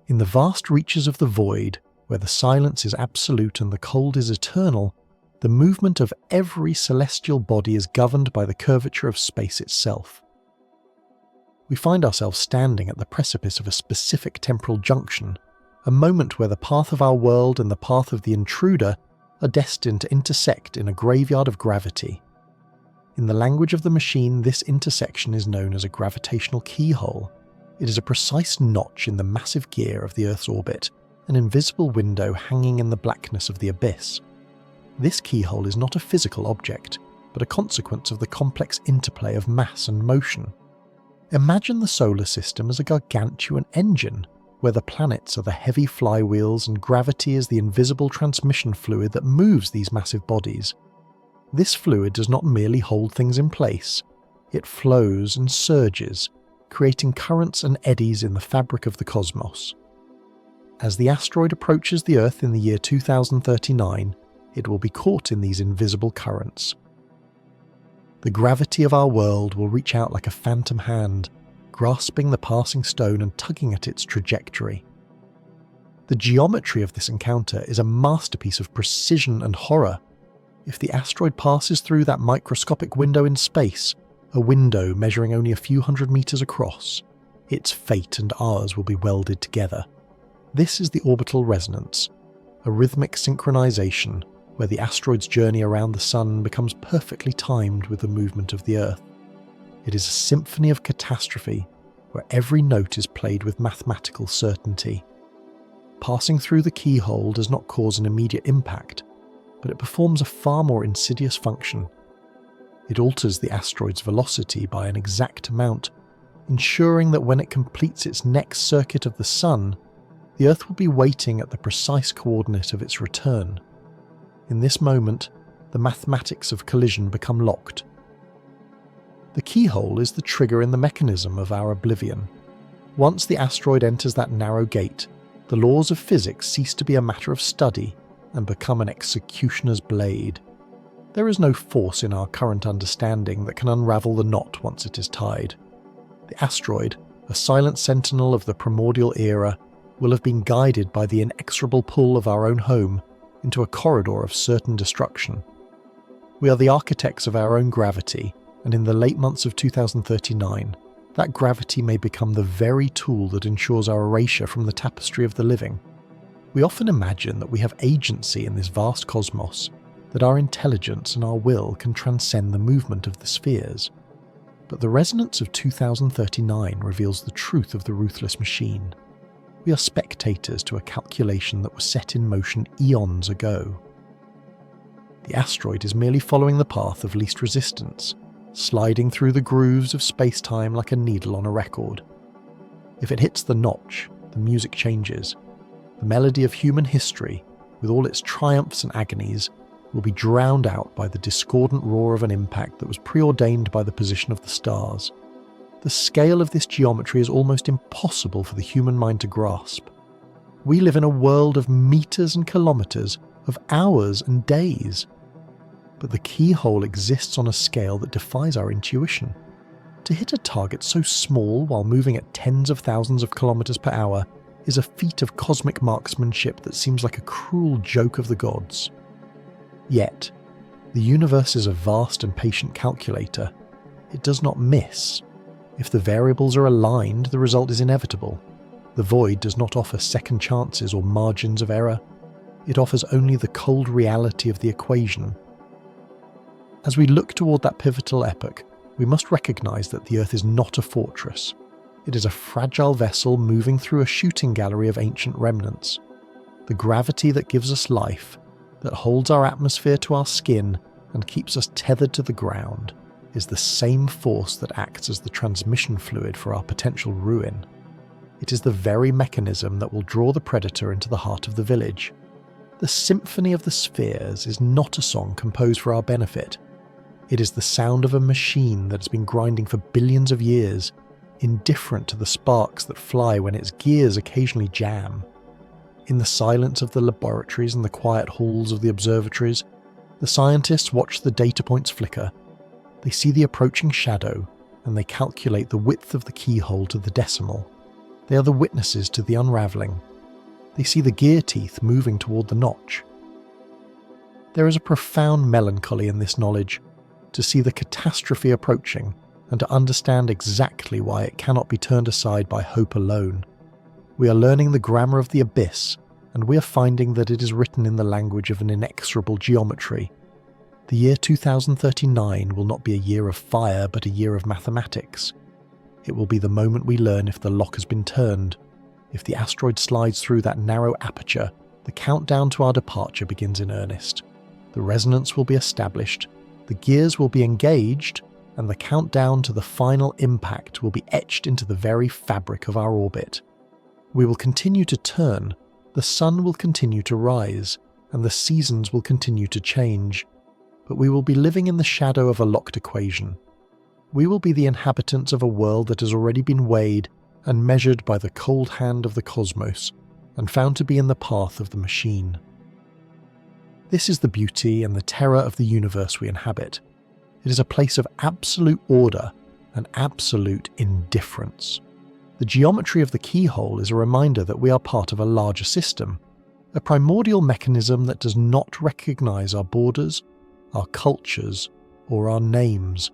In the vast reaches of the void, where the silence is absolute and the cold is eternal, the movement of every celestial body is governed by the curvature of space itself. We find ourselves standing at the precipice of a specific temporal junction, a moment where the path of our world and the path of the intruder are destined to intersect in a graveyard of gravity. In the language of the machine, this intersection is known as a gravitational keyhole. It is a precise notch in the massive gear of the Earth's orbit, an invisible window hanging in the blackness of the abyss. This keyhole is not a physical object, but a consequence of the complex interplay of mass and motion. Imagine the solar system as a gargantuan engine, where the planets are the heavy flywheels and gravity is the invisible transmission fluid that moves these massive bodies. This fluid does not merely hold things in place, it flows and surges, creating currents and eddies in the fabric of the cosmos. As the asteroid approaches the Earth in the year 2039, it will be caught in these invisible currents. The gravity of our world will reach out like a phantom hand, grasping the passing stone and tugging at its trajectory. The geometry of this encounter is a masterpiece of precision and horror. If the asteroid passes through that microscopic window in space, a window measuring only a few hundred meters across, its fate and ours will be welded together. This is the orbital resonance, a rhythmic synchronization where the asteroid's journey around the Sun becomes perfectly timed with the movement of the Earth. It is a symphony of catastrophe where every note is played with mathematical certainty. Passing through the keyhole does not cause an immediate impact, but it performs a far more insidious function. It alters the asteroid's velocity by an exact amount, ensuring that when it completes its next circuit of the Sun, the Earth will be waiting at the precise coordinate of its return. In this moment, the mathematics of collision become locked. The keyhole is the trigger in the mechanism of our oblivion. Once the asteroid enters that narrow gate, the laws of physics cease to be a matter of study and become an executioner's blade. There is no force in our current understanding that can unravel the knot once it is tied. The asteroid, a silent sentinel of the primordial era, will have been guided by the inexorable pull of our own home into a corridor of certain destruction. We are the architects of our own gravity, and in the late months of 2039, that gravity may become the very tool that ensures our erasure from the tapestry of the living. We often imagine that we have agency in this vast cosmos, that our intelligence and our will can transcend the movement of the spheres. But the resonance of 2039 reveals the truth of the ruthless machine. We are spectators to a calculation that was set in motion eons ago. The asteroid is merely following the path of least resistance, sliding through the grooves of space-time like a needle on a record. If it hits the notch, the music changes. The melody of human history, with all its triumphs and agonies, will be drowned out by the discordant roar of an impact that was preordained by the position of the stars. The scale of this geometry is almost impossible for the human mind to grasp. We live in a world of meters and kilometers, of hours and days. But the keyhole exists on a scale that defies our intuition. To hit a target so small while moving at tens of thousands of kilometers per hour is a feat of cosmic marksmanship that seems like a cruel joke of the gods. Yet, the universe is a vast and patient calculator. It does not miss. If the variables are aligned, the result is inevitable. The void does not offer second chances or margins of error. It offers only the cold reality of the equation. As we look toward that pivotal epoch, we must recognize that the Earth is not a fortress. It is a fragile vessel moving through a shooting gallery of ancient remnants. The gravity that gives us life, that holds our atmosphere to our skin and keeps us tethered to the ground, is the same force that acts as the transmission fluid for our potential ruin. It is the very mechanism that will draw the predator into the heart of the village. The symphony of the spheres is not a song composed for our benefit. It is the sound of a machine that has been grinding for billions of years, indifferent to the sparks that fly when its gears occasionally jam. In the silence of the laboratories and the quiet halls of the observatories, the scientists watch the data points flicker. They see the approaching shadow, and they calculate the width of the keyhole to the decimal. They are the witnesses to the unravelling. They see the gear teeth moving toward the notch. There is a profound melancholy in this knowledge, to see the catastrophe approaching and to understand exactly why it cannot be turned aside by hope alone. We are learning the grammar of the abyss, and we are finding that it is written in the language of an inexorable geometry. The year 2039 will not be a year of fire, but a year of mathematics. It will be the moment we learn if the lock has been turned. If the asteroid slides through that narrow aperture, the countdown to our departure begins in earnest. The resonance will be established, the gears will be engaged, and the countdown to the final impact will be etched into the very fabric of our orbit. We will continue to turn, the sun will continue to rise, and the seasons will continue to change. But we will be living in the shadow of a locked equation. We will be the inhabitants of a world that has already been weighed and measured by the cold hand of the cosmos, and found to be in the path of the machine. This is the beauty and the terror of the universe we inhabit. It is a place of absolute order and absolute indifference. The geometry of the keyhole is a reminder that we are part of a larger system, a primordial mechanism that does not recognize our borders, our cultures, or our names.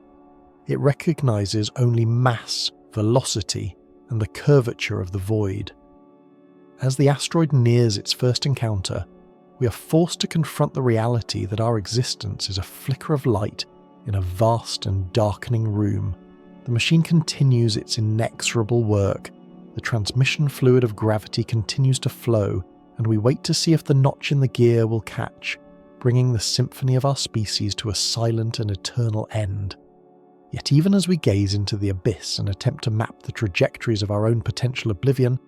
It recognizes only mass, velocity, and the curvature of the void. As the asteroid nears its first encounter, we are forced to confront the reality that our existence is a flicker of light in a vast and darkening room. The machine continues its inexorable work. The transmission fluid of gravity continues to flow, and we wait to see if the notch in the gear will catch, bringing the symphony of our species to a silent and eternal end. Yet even as we gaze into the abyss and attempt to map the trajectories of our own potential oblivion,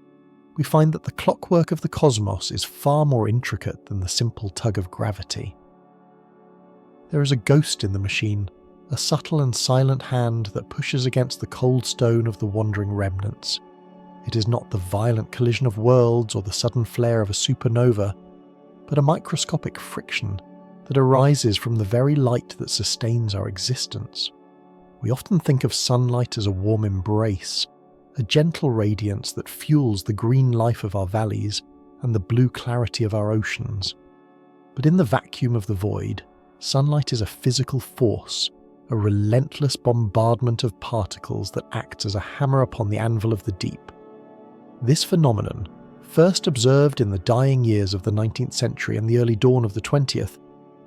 we find that the clockwork of the cosmos is far more intricate than the simple tug of gravity. There is a ghost in the machine, a subtle and silent hand that pushes against the cold stone of the wandering remnants. It is not the violent collision of worlds or the sudden flare of a supernova, but a microscopic friction that arises from the very light that sustains our existence. We often think of sunlight as a warm embrace, a gentle radiance that fuels the green life of our valleys and the blue clarity of our oceans. But in the vacuum of the void, sunlight is a physical force, a relentless bombardment of particles that acts as a hammer upon the anvil of the deep. This phenomenon, first observed in the dying years of the 19th century and the early dawn of the 20th,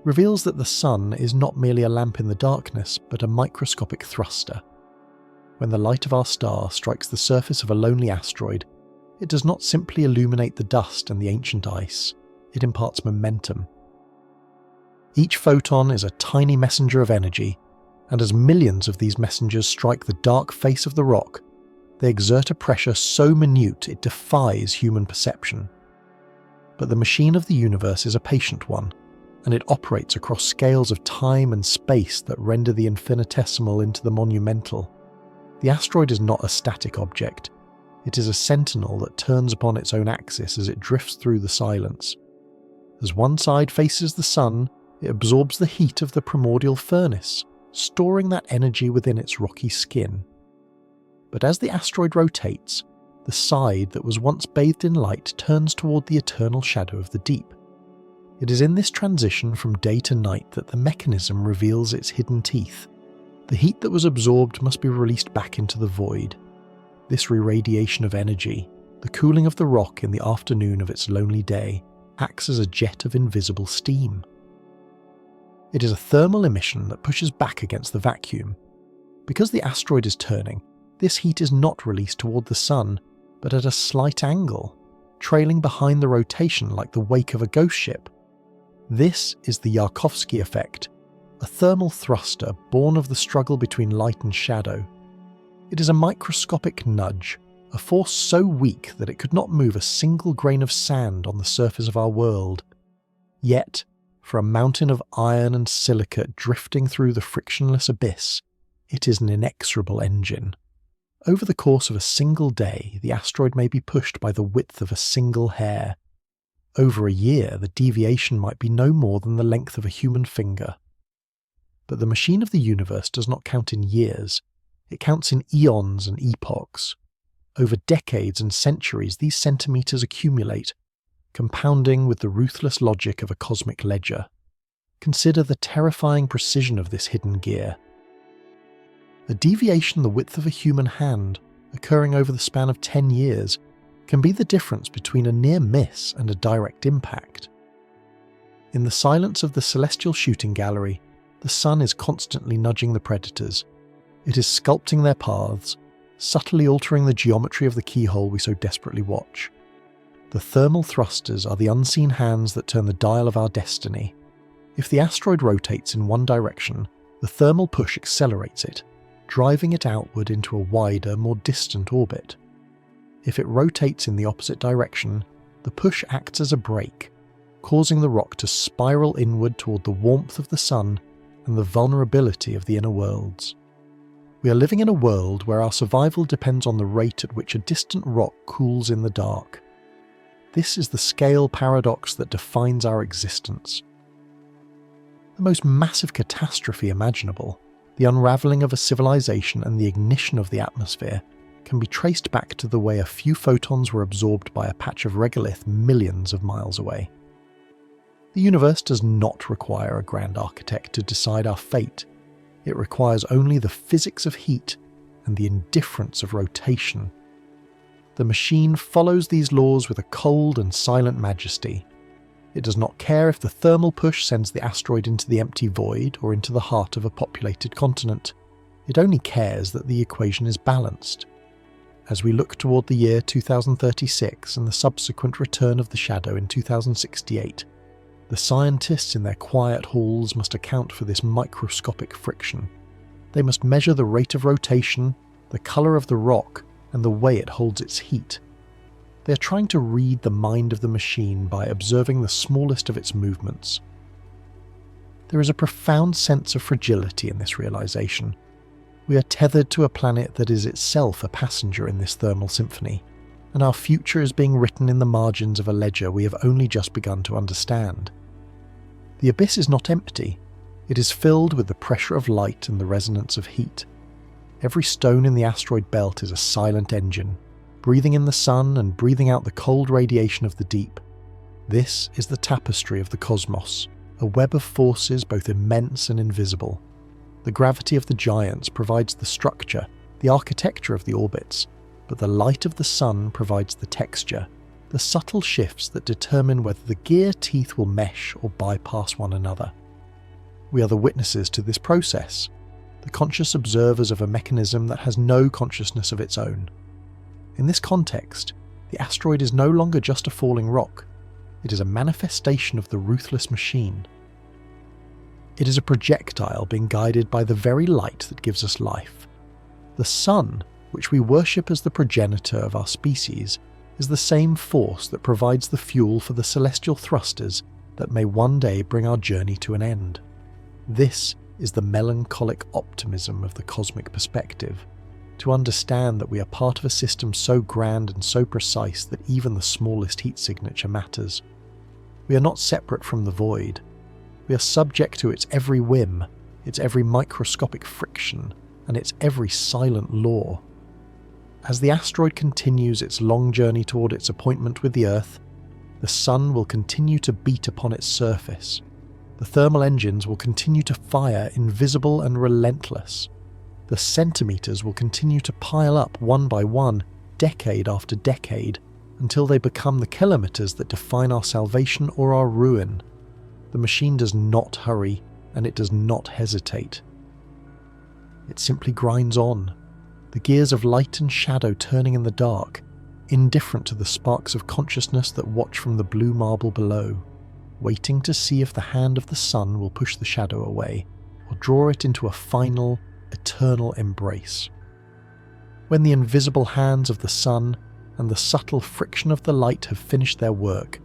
reveals that the sun is not merely a lamp in the darkness, but a microscopic thruster. When the light of our star strikes the surface of a lonely asteroid, it does not simply illuminate the dust and the ancient ice, it imparts momentum. Each photon is a tiny messenger of energy, and as millions of these messengers strike the dark face of the rock, they exert a pressure so minute it defies human perception. But the machine of the universe is a patient one, and it operates across scales of time and space that render the infinitesimal into the monumental. The asteroid is not a static object. It is a sentinel that turns upon its own axis as it drifts through the silence. As one side faces the sun, it absorbs the heat of the primordial furnace, storing that energy within its rocky skin. But as the asteroid rotates, the side that was once bathed in light turns toward the eternal shadow of the deep. It is in this transition from day to night that the mechanism reveals its hidden teeth. The heat that was absorbed must be released back into the void. This re-radiation of energy, the cooling of the rock in the afternoon of its lonely day, acts as a jet of invisible steam. It is a thermal emission that pushes back against the vacuum. Because the asteroid is turning, this heat is not released toward the sun, but at a slight angle, trailing behind the rotation like the wake of a ghost ship. This is the Yarkovsky effect, a thermal thruster born of the struggle between light and shadow. It is a microscopic nudge, a force so weak that it could not move a single grain of sand on the surface of our world. Yet, for a mountain of iron and silicate drifting through the frictionless abyss, it is an inexorable engine. Over the course of a single day, the asteroid may be pushed by the width of a single hair. Over a year, the deviation might be no more than the length of a human finger. But the machine of the universe does not count in years. It counts in eons and epochs. Over decades and centuries, these centimeters accumulate, compounding with the ruthless logic of a cosmic ledger. Consider the terrifying precision of this hidden gear. A deviation the width of a human hand, occurring over the span of 10 years, can be the difference between a near miss and a direct impact. In the silence of the celestial shooting gallery, the sun is constantly nudging the predators. It is sculpting their paths, subtly altering the geometry of the keyhole we so desperately watch. The thermal thrusters are the unseen hands that turn the dial of our destiny. If the asteroid rotates in one direction, the thermal push accelerates it, driving it outward into a wider, more distant orbit. If it rotates in the opposite direction, the push acts as a brake, causing the rock to spiral inward toward the warmth of the sun and the vulnerability of the inner worlds. We are living in a world where our survival depends on the rate at which a distant rock cools in the dark. This is the scale paradox that defines our existence. The most massive catastrophe imaginable, the unravelling of a civilization and the ignition of the atmosphere, can be traced back to the way a few photons were absorbed by a patch of regolith millions of miles away. The universe does not require a grand architect to decide our fate. It requires only the physics of heat and the indifference of rotation. The machine follows these laws with a cold and silent majesty. It does not care if the thermal push sends the asteroid into the empty void or into the heart of a populated continent. It only cares that the equation is balanced. As we look toward the year 2036 and the subsequent return of the shadow in 2068, the scientists in their quiet halls must account for this microscopic friction. They must measure the rate of rotation, the colour of the rock, and the way it holds its heat. They are trying to read the mind of the machine by observing the smallest of its movements. There is a profound sense of fragility in this realization. We are tethered to a planet that is itself a passenger in this thermal symphony, and our future is being written in the margins of a ledger we have only just begun to understand. The abyss is not empty. It is filled with the pressure of light and the resonance of heat. Every stone in the asteroid belt is a silent engine, breathing in the sun and breathing out the cold radiation of the deep. This is the tapestry of the cosmos, a web of forces both immense and invisible. The gravity of the giants provides the structure, the architecture of the orbits, but the light of the sun provides the texture, the subtle shifts that determine whether the gear teeth will mesh or bypass one another. We are the witnesses to this process, the conscious observers of a mechanism that has no consciousness of its own. In this context, the asteroid is no longer just a falling rock. It is a manifestation of the ruthless machine. It is a projectile being guided by the very light that gives us life. The sun, which we worship as the progenitor of our species, is the same force that provides the fuel for the celestial thrusters that may one day bring our journey to an end. This is the melancholic optimism of the cosmic perspective, to understand that we are part of a system so grand and so precise that even the smallest heat signature matters. We are not separate from the void. We are subject to its every whim, its every microscopic friction, and its every silent law. As the asteroid continues its long journey toward its appointment with the Earth, the sun will continue to beat upon its surface. The thermal engines will continue to fire invisible and relentless. The centimetres will continue to pile up one by one, decade after decade, until they become the kilometres that define our salvation or our ruin. The machine does not hurry, and it does not hesitate. It simply grinds on, the gears of light and shadow turning in the dark, indifferent to the sparks of consciousness that watch from the blue marble below, waiting to see if the hand of the sun will push the shadow away, or draw it into a final, eternal embrace. When the invisible hands of the sun and the subtle friction of the light have finished their work,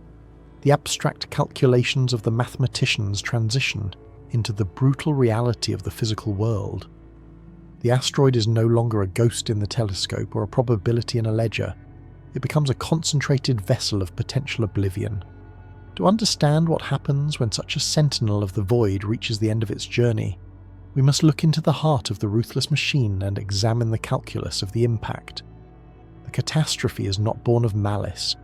the abstract calculations of the mathematicians transition into the brutal reality of the physical world. The asteroid is no longer a ghost in the telescope or a probability in a ledger. It becomes a concentrated vessel of potential oblivion. To understand what happens when such a sentinel of the void reaches the end of its journey, we must look into the heart of the ruthless machine and examine the calculus of the impact. The catastrophe is not born of malice,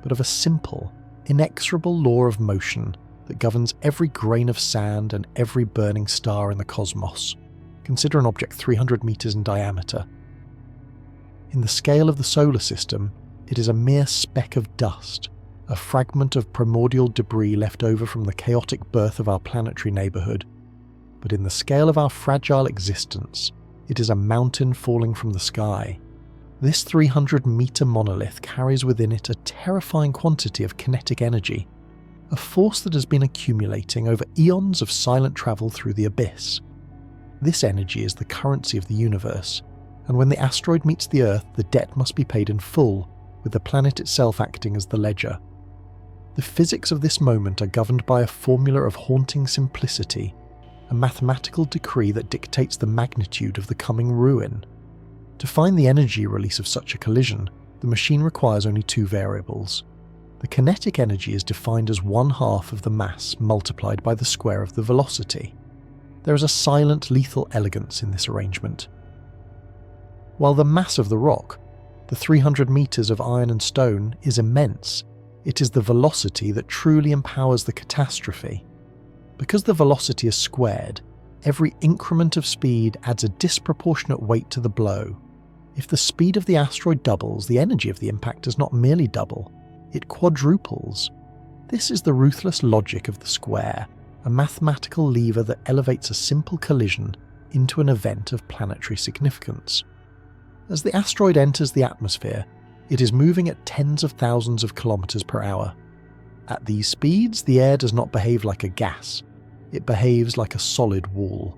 but of a simple, inexorable law of motion that governs every grain of sand and every burning star in the cosmos. Consider an object 300 meters in diameter. In the scale of the solar system, it is a mere speck of dust, a fragment of primordial debris left over from the chaotic birth of our planetary neighbourhood. But in the scale of our fragile existence, it is a mountain falling from the sky. This 300-metre monolith carries within it a terrifying quantity of kinetic energy, a force that has been accumulating over eons of silent travel through the abyss. This energy is the currency of the universe, and when the asteroid meets the Earth, the debt must be paid in full, with the planet itself acting as the ledger. The physics of this moment are governed by a formula of haunting simplicity, a mathematical decree that dictates the magnitude of the coming ruin. To find the energy release of such a collision, the machine requires only two variables. The kinetic energy is defined as 1/2 of the mass multiplied by the square of the velocity. There is a silent, lethal elegance in this arrangement. While the mass of the rock, the 300 meters of iron and stone, is immense, it is the velocity that truly empowers the catastrophe. Because the velocity is squared, every increment of speed adds a disproportionate weight to the blow. If the speed of the asteroid doubles, the energy of the impact does not merely double, it quadruples. This is the ruthless logic of the square, a mathematical lever that elevates a simple collision into an event of planetary significance. As the asteroid enters the atmosphere, it is moving at tens of thousands of kilometers per hour. At these speeds, the air does not behave like a gas, it behaves like a solid wall.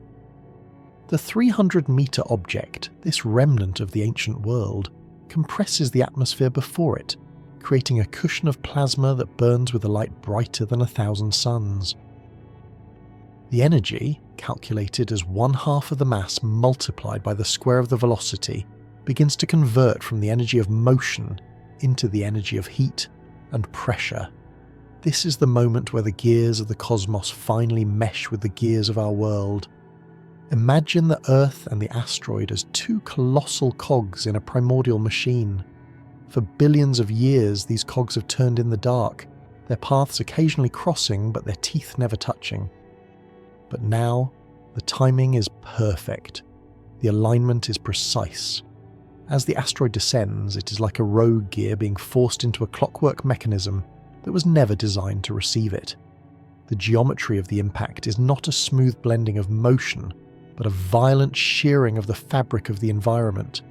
The 300-meter object, this remnant of the ancient world, compresses the atmosphere before it, creating a cushion of plasma that burns with a light brighter than 1,000 suns. The energy, calculated as 1/2 of the mass multiplied by the square of the velocity, begins to convert from the energy of motion into the energy of heat and pressure. This is the moment where the gears of the cosmos finally mesh with the gears of our world. Imagine the Earth and the asteroid as two colossal cogs in a primordial machine. For billions of years, these cogs have turned in the dark, their paths occasionally crossing but their teeth never touching. But now, the timing is perfect. The alignment is precise. As the asteroid descends, it is like a rogue gear being forced into a clockwork mechanism that was never designed to receive it. The geometry of the impact is not a smooth blending of motion, but a violent shearing of the fabric of the environment.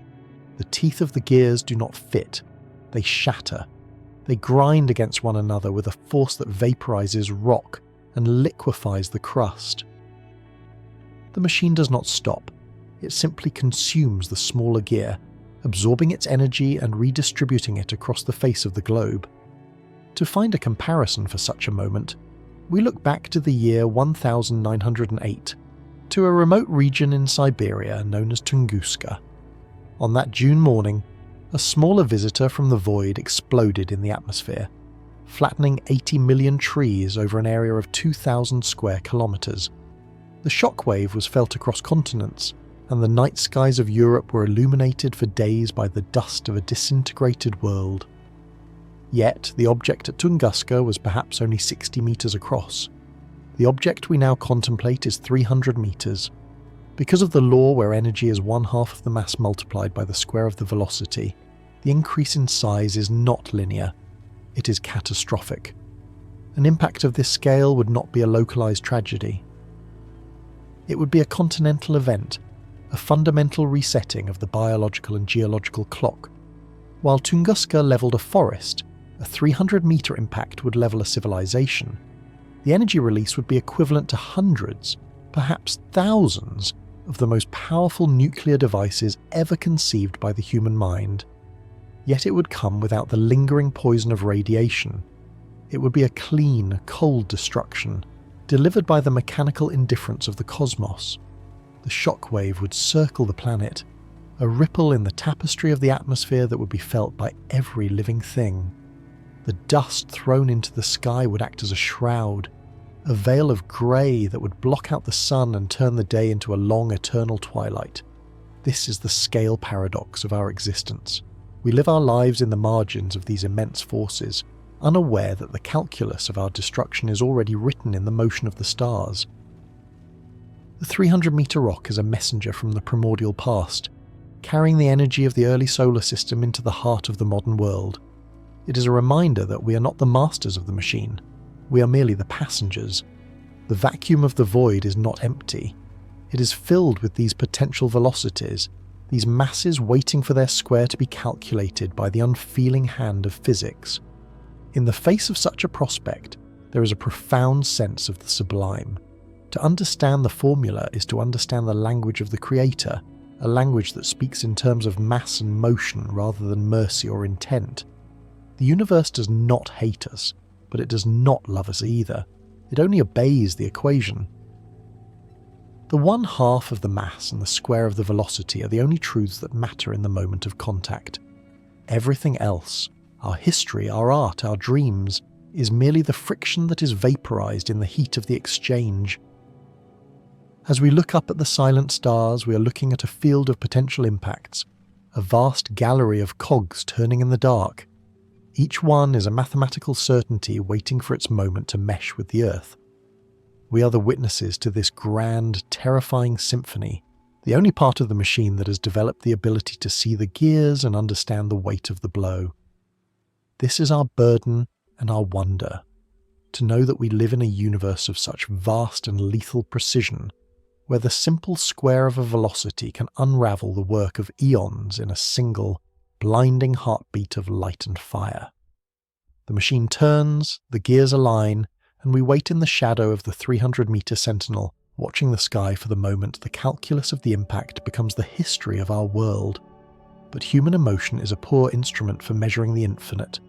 The teeth of the gears do not fit, they shatter. They grind against one another with a force that vaporizes rock and liquefies the crust. The machine does not stop, it simply consumes the smaller gear, absorbing its energy and redistributing it across the face of the globe. To find a comparison for such a moment, we look back to the year 1908, to a remote region in Siberia known as Tunguska. On that June morning, a smaller visitor from the void exploded in the atmosphere, flattening 80 million trees over an area of 2,000 square kilometers. The shockwave was felt across continents, and the night skies of Europe were illuminated for days by the dust of a disintegrated world. Yet, the object at Tunguska was perhaps only 60 meters across. The object we now contemplate is 300 meters. Because of the law where energy is 1/2 of the mass multiplied by the square of the velocity, the increase in size is not linear. It is catastrophic. An impact of this scale would not be a localized tragedy. It would be a continental event, a fundamental resetting of the biological and geological clock. While Tunguska leveled a forest, a 300-meter impact would level a civilization. The energy release would be equivalent to hundreds, perhaps thousands, of the most powerful nuclear devices ever conceived by the human mind. Yet it would come without the lingering poison of radiation. It would be a clean, cold destruction, delivered by the mechanical indifference of the cosmos. The shockwave would circle the planet, a ripple in the tapestry of the atmosphere that would be felt by every living thing. The dust thrown into the sky would act as a shroud, a veil of grey that would block out the sun and turn the day into a long eternal twilight. This is the scale paradox of our existence. We live our lives in the margins of these immense forces, unaware that the calculus of our destruction is already written in the motion of the stars. The 300-meter rock is a messenger from the primordial past, carrying the energy of the early solar system into the heart of the modern world. It is a reminder that we are not the masters of the machine. We are merely the passengers. The vacuum of the void is not empty. It is filled with these potential velocities, these masses waiting for their square to be calculated by the unfeeling hand of physics. In the face of such a prospect, there is a profound sense of the sublime. To understand the formula is to understand the language of the Creator, a language that speaks in terms of mass and motion rather than mercy or intent. The universe does not hate us, but it does not love us either. It only obeys the equation. The 1/2 of the mass and the square of the velocity are the only truths that matter in the moment of contact. Everything else, our history, our art, our dreams, is merely the friction that is vaporized in the heat of the exchange. As we look up at the silent stars, we are looking at a field of potential impacts, a vast gallery of cogs turning in the dark. Each one is a mathematical certainty waiting for its moment to mesh with the Earth. We are the witnesses to this grand, terrifying symphony, the only part of the machine that has developed the ability to see the gears and understand the weight of the blow. This is our burden and our wonder, to know that we live in a universe of such vast and lethal precision, where the simple square of a velocity can unravel the work of eons in a single, blinding heartbeat of light and fire. The machine turns, the gears align, and we wait in the shadow of the 300-meter sentinel, watching the sky for the moment the calculus of the impact becomes the history of our world. But human emotion is a poor instrument for measuring the infinite.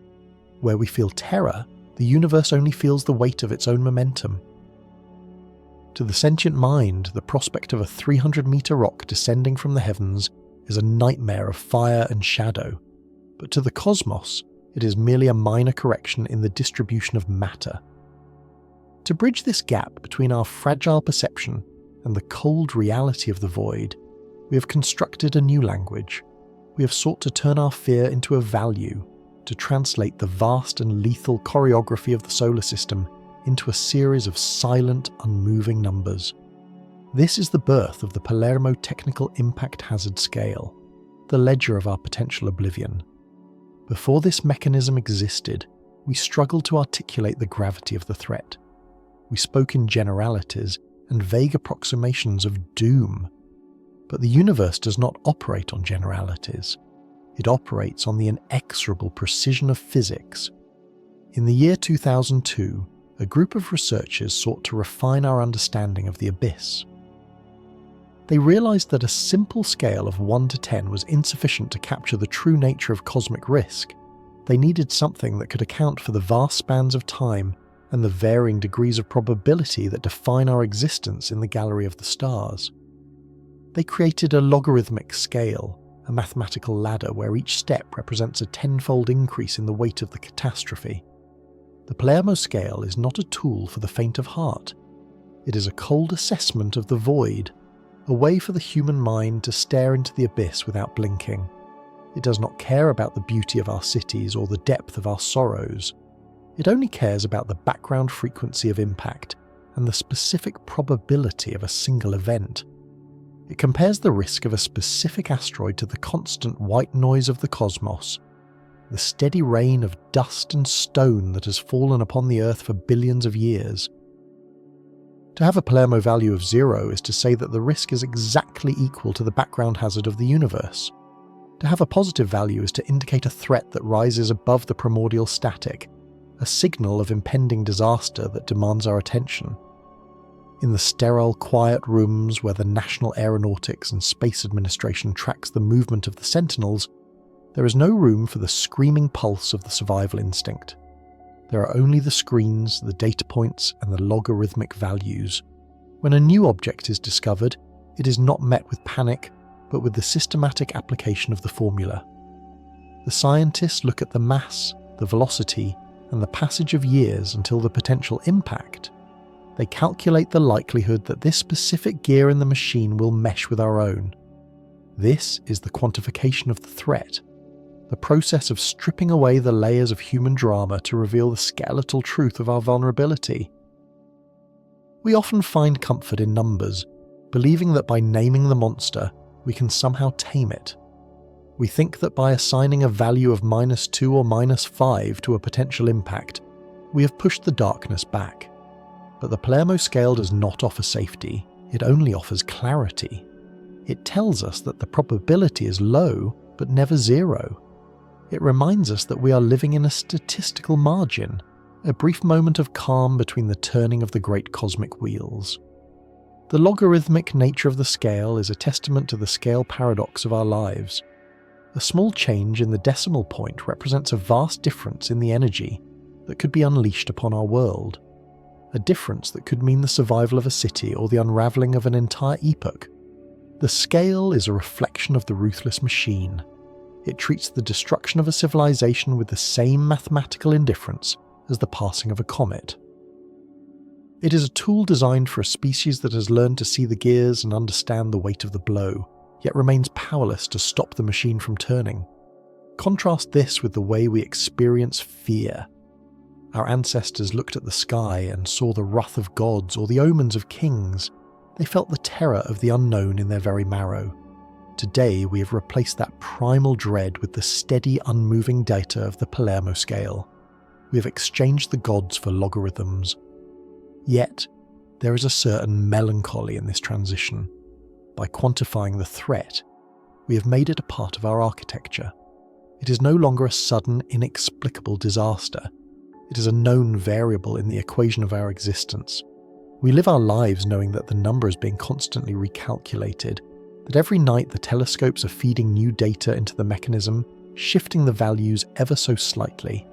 Where we feel terror, the universe only feels the weight of its own momentum. To the sentient mind, the prospect of a 300-meter rock descending from the heavens is a nightmare of fire and shadow, but to the cosmos, it is merely a minor correction in the distribution of matter. To bridge this gap between our fragile perception and the cold reality of the void, we have constructed a new language. We have sought to turn our fear into a value, to translate the vast and lethal choreography of the solar system into a series of silent, unmoving numbers. This is the birth of the Palermo Technical Impact Hazard Scale, the ledger of our potential oblivion. Before this mechanism existed, we struggled to articulate the gravity of the threat. We spoke in generalities and vague approximations of doom. But the universe does not operate on generalities. It operates on the inexorable precision of physics. In the year 2002, a group of researchers sought to refine our understanding of the abyss. They realized that a simple scale of 1 to 10 was insufficient to capture the true nature of cosmic risk. They needed something that could account for the vast spans of time and the varying degrees of probability that define our existence in the gallery of the stars. They created a logarithmic scale, a mathematical ladder where each step represents a tenfold increase in the weight of the catastrophe. The Palermo scale is not a tool for the faint of heart. It is a cold assessment of the void, a way for the human mind to stare into the abyss without blinking. It does not care about the beauty of our cities or the depth of our sorrows. It only cares about the background frequency of impact and the specific probability of a single event. It compares the risk of a specific asteroid to the constant white noise of the cosmos, the steady rain of dust and stone that has fallen upon the Earth for billions of years. To have a Palermo value of 0 is to say that the risk is exactly equal to the background hazard of the universe. To have a positive value is to indicate a threat that rises above the primordial static, a signal of impending disaster that demands our attention. In the sterile, quiet rooms where the National Aeronautics and Space Administration tracks the movement of the Sentinels, there is no room for the screaming pulse of the survival instinct. There are only the screens, the data points, and the logarithmic values. When a new object is discovered, it is not met with panic, but with the systematic application of the formula. The scientists look at the mass, the velocity, and the passage of years until the potential impact. They calculate the likelihood that this specific gear in the machine will mesh with our own. This is the quantification of the threat, the process of stripping away the layers of human drama to reveal the skeletal truth of our vulnerability. We often find comfort in numbers, believing that by naming the monster, we can somehow tame it. We think that by assigning a value of -2 or -5 to a potential impact, we have pushed the darkness back. But the Palermo scale does not offer safety, it only offers clarity. It tells us that the probability is low, but never zero. It reminds us that we are living in a statistical margin, a brief moment of calm between the turning of the great cosmic wheels. The logarithmic nature of the scale is a testament to the scale paradox of our lives. A small change in the decimal point represents a vast difference in the energy that could be unleashed upon our world. A difference that could mean the survival of a city or the unravelling of an entire epoch. The scale is a reflection of the ruthless machine. It treats the destruction of a civilization with the same mathematical indifference as the passing of a comet. It is a tool designed for a species that has learned to see the gears and understand the weight of the blow, yet remains powerless to stop the machine from turning. Contrast this with the way we experience fear. Our ancestors looked at the sky and saw the wrath of gods or the omens of kings. They felt the terror of the unknown in their very marrow. Today we have replaced that primal dread with the steady, unmoving data of the Palermo scale. We have exchanged the gods for logarithms. Yet, there is a certain melancholy in this transition. By quantifying the threat, we have made it a part of our architecture. It is no longer a sudden, inexplicable disaster. It is a known variable in the equation of our existence. We live our lives knowing that the number is being constantly recalculated, that every night the telescopes are feeding new data into the mechanism, shifting the values ever so slightly.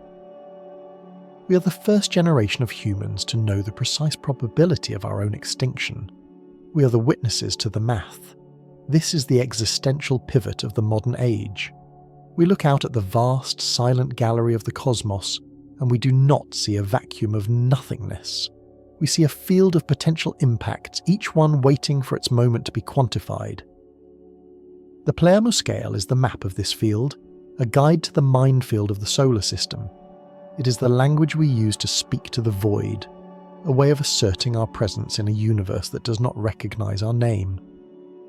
We are the first generation of humans to know the precise probability of our own extinction. We are the witnesses to the math. This is the existential pivot of the modern age. We look out at the vast, silent gallery of the cosmos, and we do not see a vacuum of nothingness. We see a field of potential impacts, each one waiting for its moment to be quantified. The Palermo scale is the map of this field, a guide to the minefield of the solar system. It is the language we use to speak to the void, a way of asserting our presence in a universe that does not recognize our name.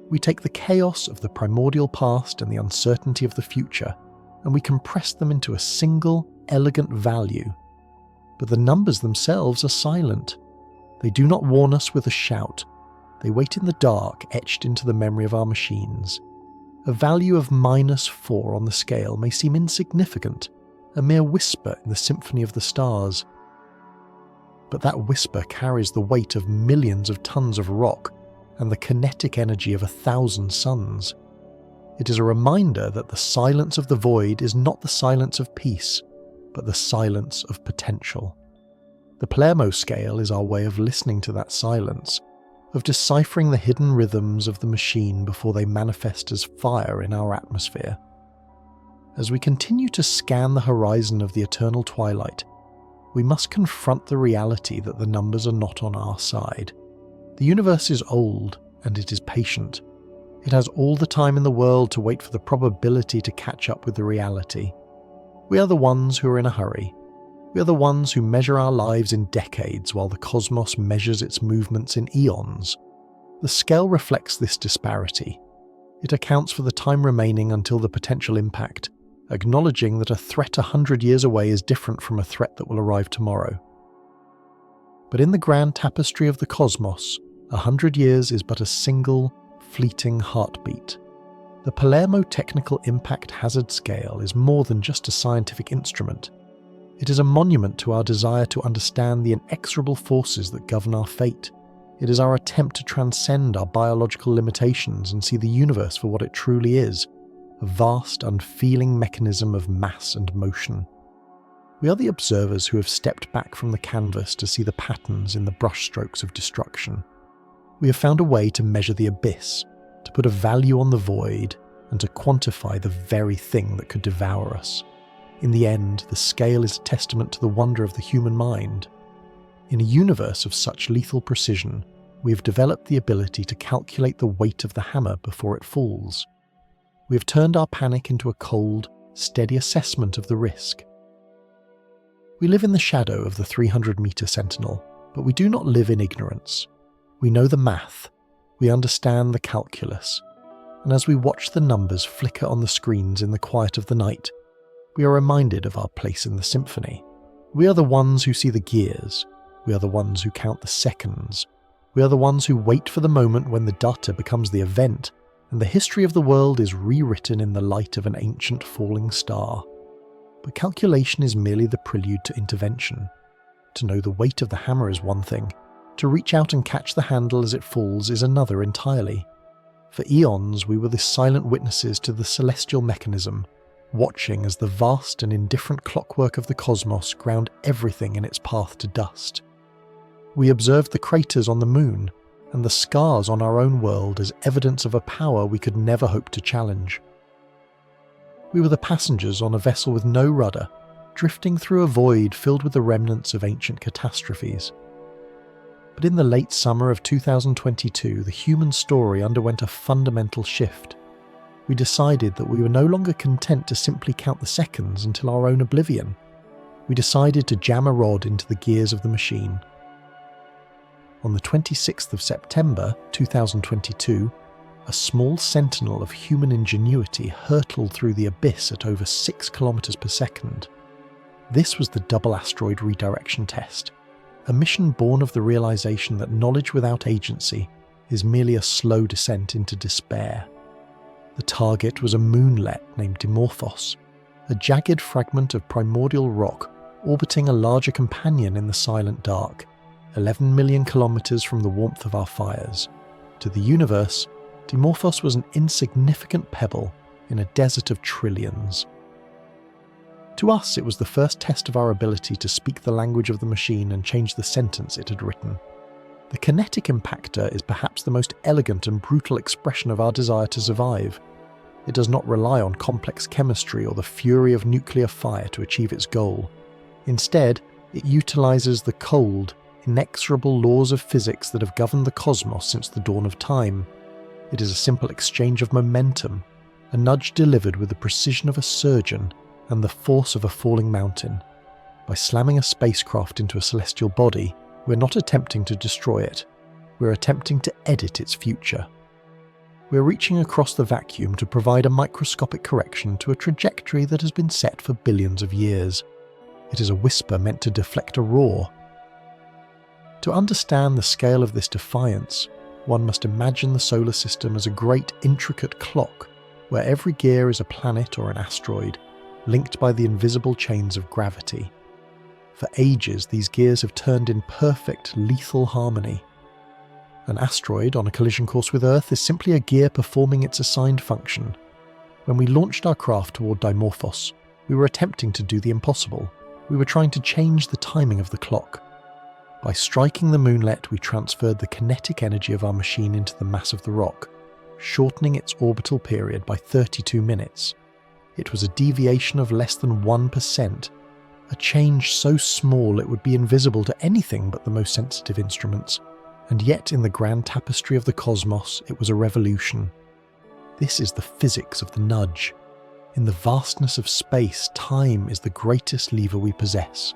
We take the chaos of the primordial past and the uncertainty of the future, and we compress them into a single, elegant value. But the numbers themselves are silent. They do not warn us with a shout. They wait in the dark, etched into the memory of our machines. A value of -4 on the scale may seem insignificant, a mere whisper in the symphony of the stars. But that whisper carries the weight of millions of tons of rock and the kinetic energy of 1,000 suns. It is a reminder that the silence of the void is not the silence of peace, but the silence of potential. The Palermo scale is our way of listening to that silence, of deciphering the hidden rhythms of the machine before they manifest as fire in our atmosphere. As we continue to scan the horizon of the eternal twilight, we must confront the reality that the numbers are not on our side. The universe is old, and it is patient. It has all the time in the world to wait for the probability to catch up with the reality. We are the ones who are in a hurry. We are the ones who measure our lives in decades while the cosmos measures its movements in eons. The scale reflects this disparity. It accounts for the time remaining until the potential impact, acknowledging that a threat 100 years away is different from a threat that will arrive tomorrow. But in the grand tapestry of the cosmos, 100 years is but a single, fleeting heartbeat. The Palermo Technical Impact Hazard Scale is more than just a scientific instrument. It is a monument to our desire to understand the inexorable forces that govern our fate. It is our attempt to transcend our biological limitations and see the universe for what it truly is, a vast, unfeeling mechanism of mass and motion. We are the observers who have stepped back from the canvas to see the patterns in the brushstrokes of destruction. We have found a way to measure the abyss, to put a value on the void, and to quantify the very thing that could devour us. In the end, the scale is a testament to the wonder of the human mind. In a universe of such lethal precision, we have developed the ability to calculate the weight of the hammer before it falls. We have turned our panic into a cold, steady assessment of the risk. We live in the shadow of the 300-meter sentinel, but we do not live in ignorance. We know the math. We understand the calculus. and as we watch the numbers flicker on the screens in the quiet of the night, we are reminded of our place in the symphony. We are the ones who see the gears. We are the ones who count the seconds. We are the ones who wait for the moment when the data becomes the event, and the history of the world is rewritten in the light of an ancient falling star. But calculation is merely the prelude to intervention. To know the weight of the hammer is one thing. To reach out and catch the handle as it falls is another entirely. For eons we were the silent witnesses to the celestial mechanism, watching as the vast and indifferent clockwork of the cosmos ground everything in its path to dust. We observed the craters on the moon and the scars on our own world as evidence of a power we could never hope to challenge. We were the passengers on a vessel with no rudder, drifting through a void filled with the remnants of ancient catastrophes. But in the late summer of 2022, the human story underwent a fundamental shift. We decided that we were no longer content to simply count the seconds until our own oblivion. We decided to jam a rod into the gears of the machine. On the 26th of September 2022, a small sentinel of human ingenuity hurtled through the abyss at over 6 kilometers per second. This was the double asteroid redirection test, a mission born of the realization that knowledge without agency is merely a slow descent into despair. The target was a moonlet named Dimorphos, a jagged fragment of primordial rock orbiting a larger companion in the silent dark, 11 million kilometers from the warmth of our fires. To the universe, Dimorphos was an insignificant pebble in a desert of trillions. To us, it was the first test of our ability to speak the language of the machine and change the sentence it had written. The kinetic impactor is perhaps the most elegant and brutal expression of our desire to survive. It does not rely on complex chemistry or the fury of nuclear fire to achieve its goal. Instead, it utilizes the cold, inexorable laws of physics that have governed the cosmos since the dawn of time. It is a simple exchange of momentum, a nudge delivered with the precision of a surgeon and the force of a falling mountain. By slamming a spacecraft into a celestial body, we're not attempting to destroy it. We're attempting to edit its future. We're reaching across the vacuum to provide a microscopic correction to a trajectory that has been set for billions of years. It is a whisper meant to deflect a roar. To understand the scale of this defiance, one must imagine the solar system as a great intricate clock where every gear is a planet or an asteroid, linked by the invisible chains of gravity. For ages, these gears have turned in perfect, lethal harmony. An asteroid on a collision course with Earth is simply a gear performing its assigned function. When we launched our craft toward Dimorphos, we were attempting to do the impossible. We were trying to change the timing of the clock. By striking the moonlet, we transferred the kinetic energy of our machine into the mass of the rock, shortening its orbital period by 32 minutes. It was a deviation of less than 1%, a change so small it would be invisible to anything but the most sensitive instruments, and yet in the grand tapestry of the cosmos it was a revolution. This is the physics of the nudge. In the vastness of space, time is the greatest lever we possess.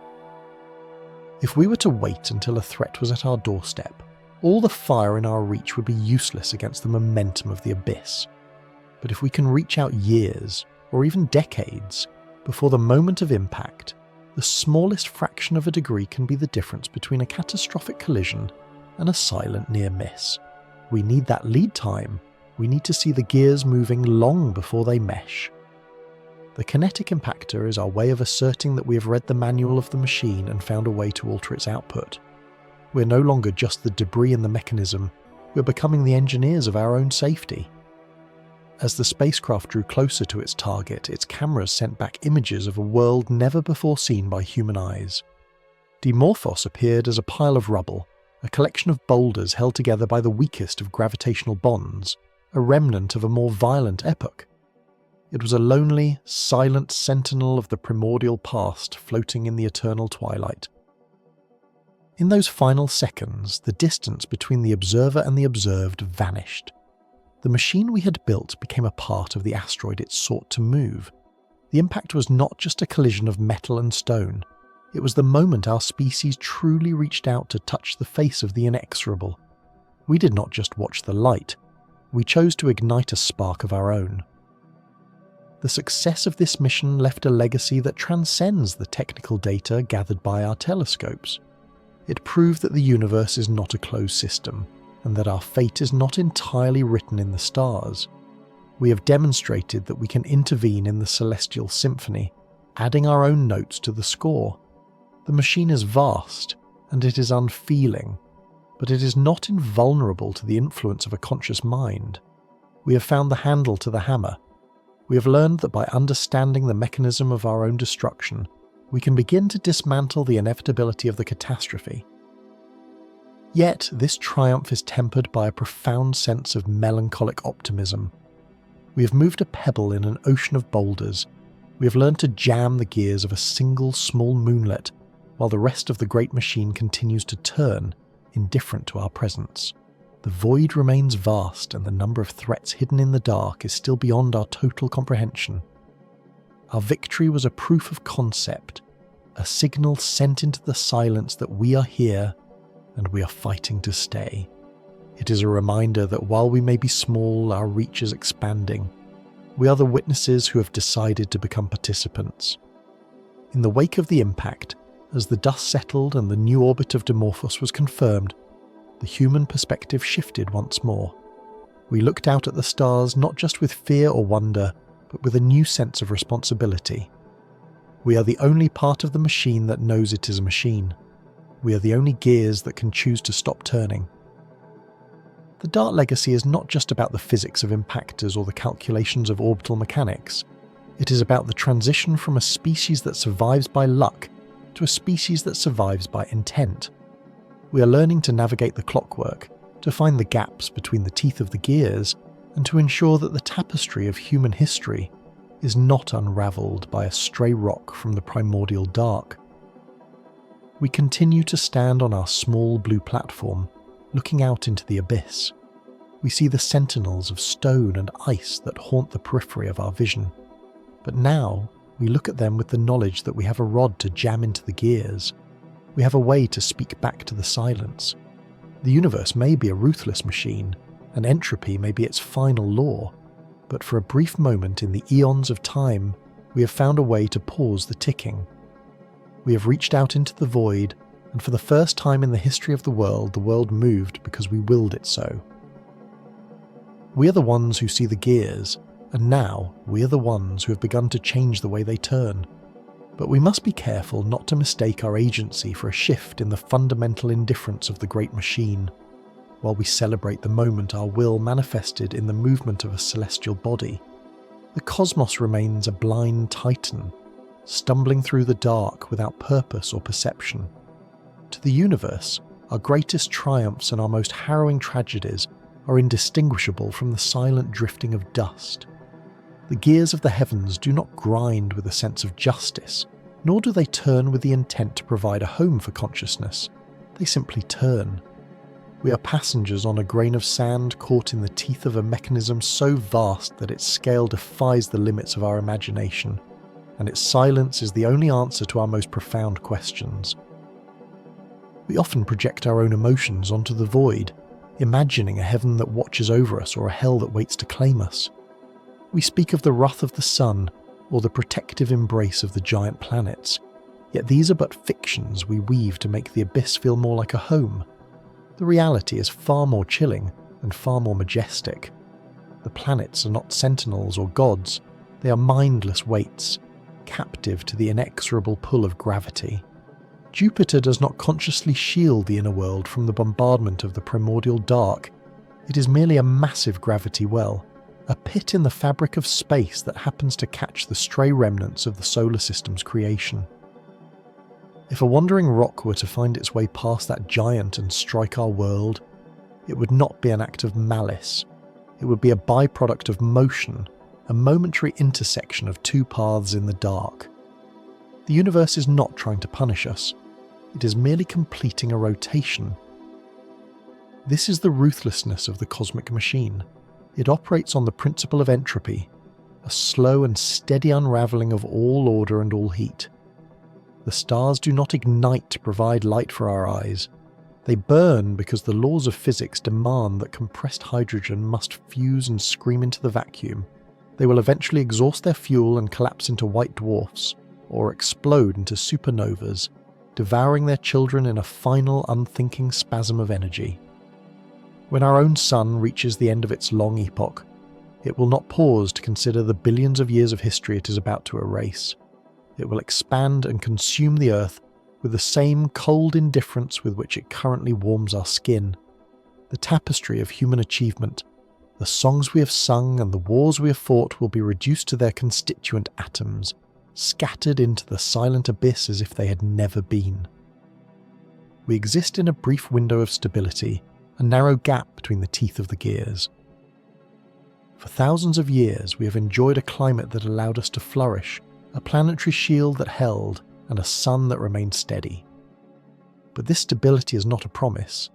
If we were to wait until a threat was at our doorstep, all the fire in our reach would be useless against the momentum of the abyss. But if we can reach out years, or even decades, before the moment of impact, the smallest fraction of a degree can be the difference between a catastrophic collision and a silent near miss. We need that lead time. We need to see the gears moving long before they mesh. The kinetic impactor is our way of asserting that we have read the manual of the machine and found a way to alter its output. We're no longer just the debris in the mechanism, we're becoming the engineers of our own safety. As the spacecraft drew closer to its target, its cameras sent back images of a world never before seen by human eyes. Dimorphos appeared as a pile of rubble, a collection of boulders held together by the weakest of gravitational bonds, a remnant of a more violent epoch. It was a lonely, silent sentinel of the primordial past floating in the eternal twilight. In those final seconds, the distance between the observer and the observed vanished. The machine we had built became a part of the asteroid it sought to move. The impact was not just a collision of metal and stone. It was the moment our species truly reached out to touch the face of the inexorable. We did not just watch the light. we chose to ignite a spark of our own. The success of this mission left a legacy that transcends the technical data gathered by our telescopes. It proved that the universe is not a closed system, and that our fate is not entirely written in the stars. We have demonstrated that we can intervene in the celestial symphony, adding our own notes to the score. The machine is vast, and it is unfeeling, but it is not invulnerable to the influence of a conscious mind. We have found the handle to the hammer. We have learned that by understanding the mechanism of our own destruction, we can begin to dismantle the inevitability of the catastrophe. Yet, this triumph is tempered by a profound sense of melancholic optimism. We have moved a pebble in an ocean of boulders. We have learned to jam the gears of a single small moonlet, while the rest of the great machine continues to turn, indifferent to our presence. The void remains vast, and the number of threats hidden in the dark is still beyond our total comprehension. Our victory was a proof of concept, a signal sent into the silence that we are here, and we are fighting to stay. It is a reminder that while we may be small, our reach is expanding. We are the witnesses who have decided to become participants. In the wake of the impact, as the dust settled and the new orbit of Dimorphos was confirmed, the human perspective shifted once more. We looked out at the stars not just with fear or wonder, but with a new sense of responsibility. We are the only part of the machine that knows it is a machine. We are the only gears that can choose to stop turning. The DART legacy is not just about the physics of impactors or the calculations of orbital mechanics. It is about the transition from a species that survives by luck to a species that survives by intent. We are learning to navigate the clockwork, to find the gaps between the teeth of the gears, and to ensure that the tapestry of human history is not unravelled by a stray rock from the primordial dark. We continue to stand on our small blue platform, looking out into the abyss. We see the sentinels of stone and ice that haunt the periphery of our vision. But now, we look at them with the knowledge that we have a rod to jam into the gears. We have a way to speak back to the silence. The universe may be a ruthless machine, and entropy may be its final law, but for a brief moment in the eons of time, we have found a way to pause the ticking. We have reached out into the void, and for the first time in the history of the world moved because we willed it so. We are the ones who see the gears, and now we are the ones who have begun to change the way they turn. But we must be careful not to mistake our agency for a shift in the fundamental indifference of the great machine. While we celebrate the moment our will manifested in the movement of a celestial body, the cosmos remains a blind titan, stumbling through the dark without purpose or perception. To the universe, our greatest triumphs and our most harrowing tragedies are indistinguishable from the silent drifting of dust. The gears of the heavens do not grind with a sense of justice, nor do they turn with the intent to provide a home for consciousness. They simply turn. We are passengers on a grain of sand caught in the teeth of a mechanism so vast that its scale defies the limits of our imagination, and its silence is the only answer to our most profound questions. We often project our own emotions onto the void, imagining a heaven that watches over us or a hell that waits to claim us. We speak of the wrath of the sun or the protective embrace of the giant planets, yet these are but fictions we weave to make the abyss feel more like a home. The reality is far more chilling and far more majestic. The planets are not sentinels or gods, they are mindless weights, captive to the inexorable pull of gravity. Jupiter does not consciously shield the inner world from the bombardment of the primordial dark. It is merely a massive gravity well, a pit in the fabric of space that happens to catch the stray remnants of the solar system's creation. If a wandering rock were to find its way past that giant and strike our world, it would not be an act of malice. It would be a byproduct of motion, a momentary intersection of two paths in the dark. The universe is not trying to punish us. It is merely completing a rotation. This is the ruthlessness of the cosmic machine. It operates on the principle of entropy, a slow and steady unravelling of all order and all heat. The stars do not ignite to provide light for our eyes. They burn because the laws of physics demand that compressed hydrogen must fuse and scream into the vacuum. They will eventually exhaust their fuel and collapse into white dwarfs, or explode into supernovas, devouring their children in a final unthinking spasm of energy. When our own sun reaches the end of its long epoch, it will not pause to consider the billions of years of history it is about to erase. It will expand and consume the Earth with the same cold indifference with which it currently warms our skin. The tapestry of human achievement, the songs we have sung and the wars we have fought will be reduced to their constituent atoms, scattered into the silent abyss as if they had never been. We exist in a brief window of stability, a narrow gap between the teeth of the gears. For thousands of years we have enjoyed a climate that allowed us to flourish, a planetary shield that held, and a sun that remained steady. But this stability is not a promise.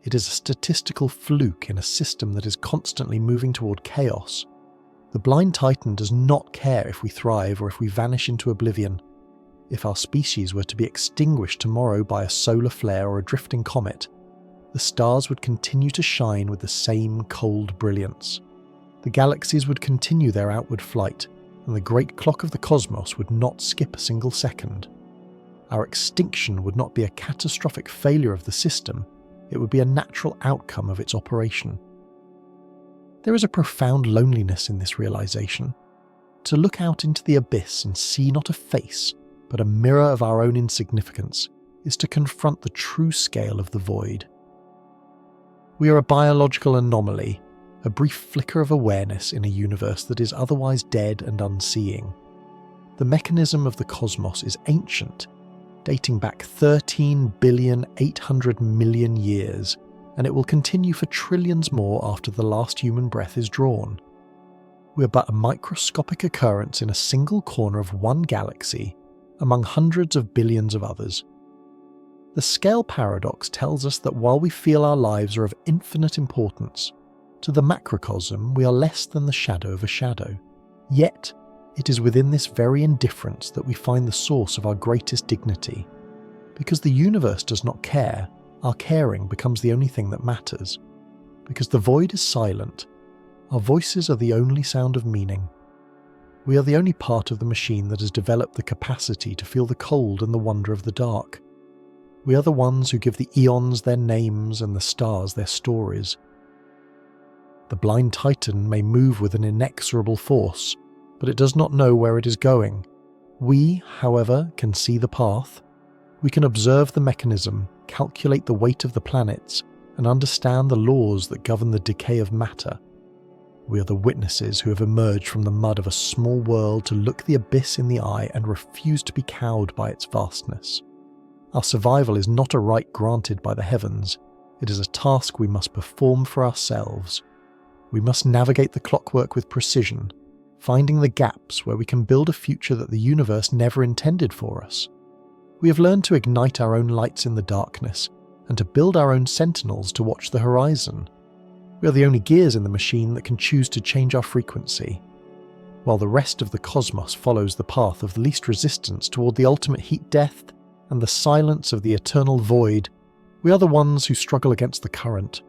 It is a statistical fluke in a system that is constantly moving toward chaos. The blind titan does not care if we thrive or if we vanish into oblivion. If our species were to be extinguished tomorrow by a solar flare or a drifting comet, the stars would continue to shine with the same cold brilliance. The galaxies would continue their outward flight, and the great clock of the cosmos would not skip a single second. Our extinction would not be a catastrophic failure of the system, it would be a natural outcome of its operation. There is a profound loneliness in this realization. To look out into the abyss and see not a face, but a mirror of our own insignificance, is to confront the true scale of the void. We are a biological anomaly, a brief flicker of awareness in a universe that is otherwise dead and unseeing. The mechanism of the cosmos is ancient, dating back 13,800,000,000 years, and it will continue for trillions more after the last human breath is drawn. We are but a microscopic occurrence in a single corner of one galaxy, among hundreds of billions of others. The scale paradox tells us that while we feel our lives are of infinite importance, to the macrocosm we are less than the shadow of a shadow. Yet, it is within this very indifference that we find the source of our greatest dignity. Because the universe does not care, our caring becomes the only thing that matters. Because the void is silent, our voices are the only sound of meaning. We are the only part of the machine that has developed the capacity to feel the cold and the wonder of the dark. We are the ones who give the eons their names and the stars their stories. The blind titan may move with an inexorable force, but it does not know where it is going. We, however, can see the path. We can observe the mechanism, calculate the weight of the planets, and understand the laws that govern the decay of matter. We are the witnesses who have emerged from the mud of a small world to look the abyss in the eye and refuse to be cowed by its vastness. Our survival is not a right granted by the heavens. It is a task we must perform for ourselves. We must navigate the clockwork with precision, finding the gaps where we can build a future that the universe never intended for us. We have learned to ignite our own lights in the darkness, and to build our own sentinels to watch the horizon. We are the only gears in the machine that can choose to change our frequency. While the rest of the cosmos follows the path of least resistance toward the ultimate heat death and the silence of the eternal void, we are the ones who struggle against the current.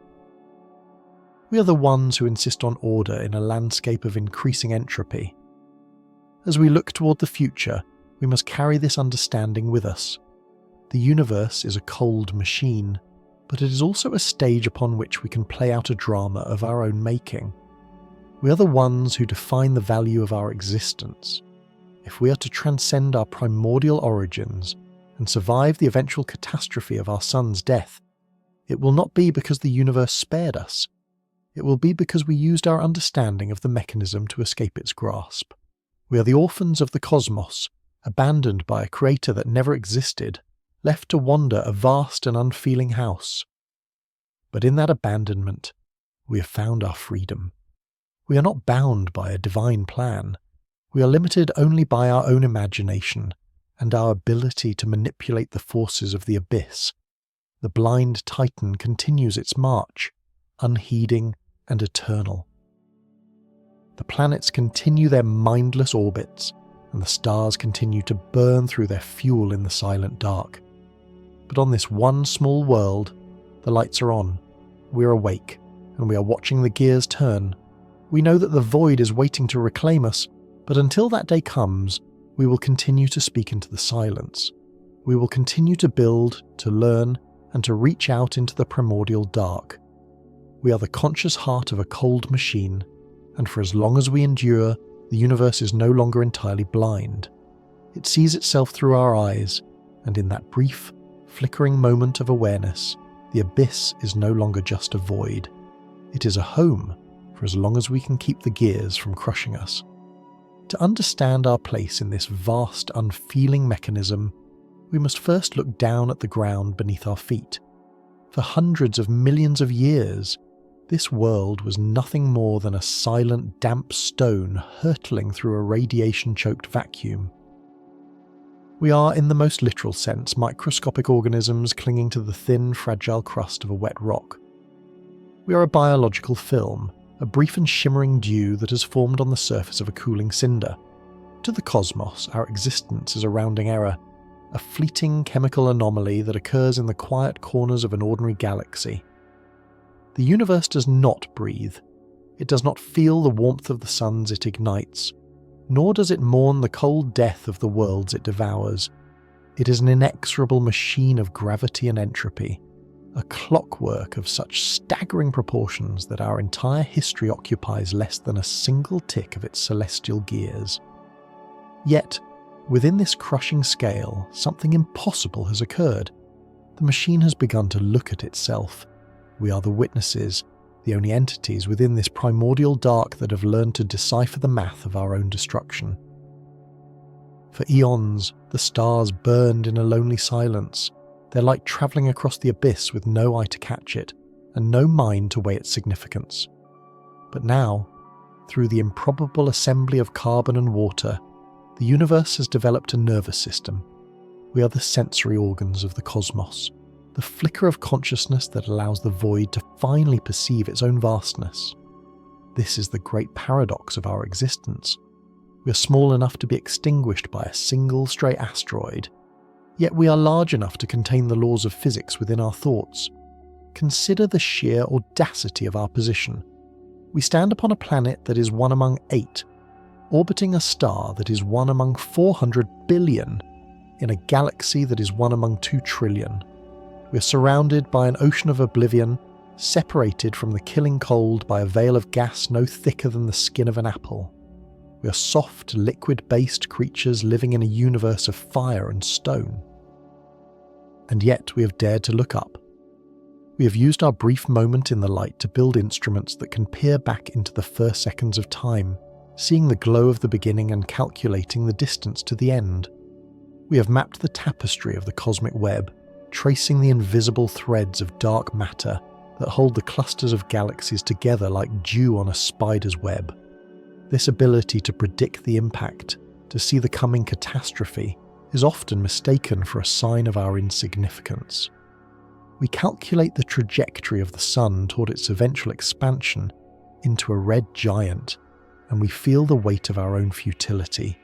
We are the ones who insist on order in a landscape of increasing entropy. As we look toward the future, we must carry this understanding with us. The universe is a cold machine, but it is also a stage upon which we can play out a drama of our own making. We are the ones who define the value of our existence. If we are to transcend our primordial origins and survive the eventual catastrophe of our sun's death, it will not be because the universe spared us. It will be because we used our understanding of the mechanism to escape its grasp. We are the orphans of the cosmos, abandoned by a creator that never existed, left to wander a vast and unfeeling house. But in that abandonment, we have found our freedom. We are not bound by a divine plan. We are limited only by our own imagination and our ability to manipulate the forces of the abyss. The blind titan continues its march, unheeding and eternal. The planets continue their mindless orbits, and the stars continue to burn through their fuel in the silent dark. But on this one small world, The lights are on. We're awake, and we are watching the gears turn. We know that the void is waiting to reclaim us, but until that day comes, we will continue to speak into the silence. We will continue to build, to learn, and to reach out into the primordial dark. We are the conscious heart of a cold machine, and for as long as we endure, the universe is no longer entirely blind. It sees itself through our eyes, and in that brief, flickering moment of awareness, the abyss is no longer just a void. It is a home for as long as we can keep the gears from crushing us. To understand our place in this vast, unfeeling mechanism, we must first look down at the ground beneath our feet. For hundreds of millions of years, this world was nothing more than a silent, damp stone hurtling through a radiation-choked vacuum. We are, in the most literal sense, microscopic organisms clinging to the thin, fragile crust of a wet rock. We are a biological film, a brief and shimmering dew that has formed on the surface of a cooling cinder. To the cosmos, our existence is a rounding error, a fleeting chemical anomaly that occurs in the quiet corners of an ordinary galaxy. The universe does not breathe. It does not feel the warmth of the suns it ignites, nor does it mourn the cold death of the worlds it devours. It is an inexorable machine of gravity and entropy, a clockwork of such staggering proportions that our entire history occupies less than a single tick of its celestial gears. Yet, within this crushing scale, something impossible has occurred. The machine has begun to look at itself. We are the witnesses, the only entities within this primordial dark that have learned to decipher the math of our own destruction. For eons, the stars burned in a lonely silence, their light travelling across the abyss with no eye to catch it, and no mind to weigh its significance. But now, through the improbable assembly of carbon and water, the universe has developed a nervous system. We are the sensory organs of the cosmos, the flicker of consciousness that allows the void to finally perceive its own vastness. This is the great paradox of our existence. We are small enough to be extinguished by a single stray asteroid, yet we are large enough to contain the laws of physics within our thoughts. Consider the sheer audacity of our position. We stand upon a planet that is one among 8, orbiting a star that is one among 400 billion, in a galaxy that is one among 2 trillion. We are surrounded by an ocean of oblivion, separated from the killing cold by a veil of gas no thicker than the skin of an apple. We are soft, liquid-based creatures living in a universe of fire and stone. And yet we have dared to look up. We have used our brief moment in the light to build instruments that can peer back into the first seconds of time, seeing the glow of the beginning and calculating the distance to the end. We have mapped the tapestry of the cosmic web, tracing the invisible threads of dark matter that hold the clusters of galaxies together like dew on a spider's web. This ability to predict the impact, to see the coming catastrophe, is often mistaken for a sign of our insignificance. We calculate the trajectory of the sun toward its eventual expansion into a red giant, and we feel the weight of our own futility.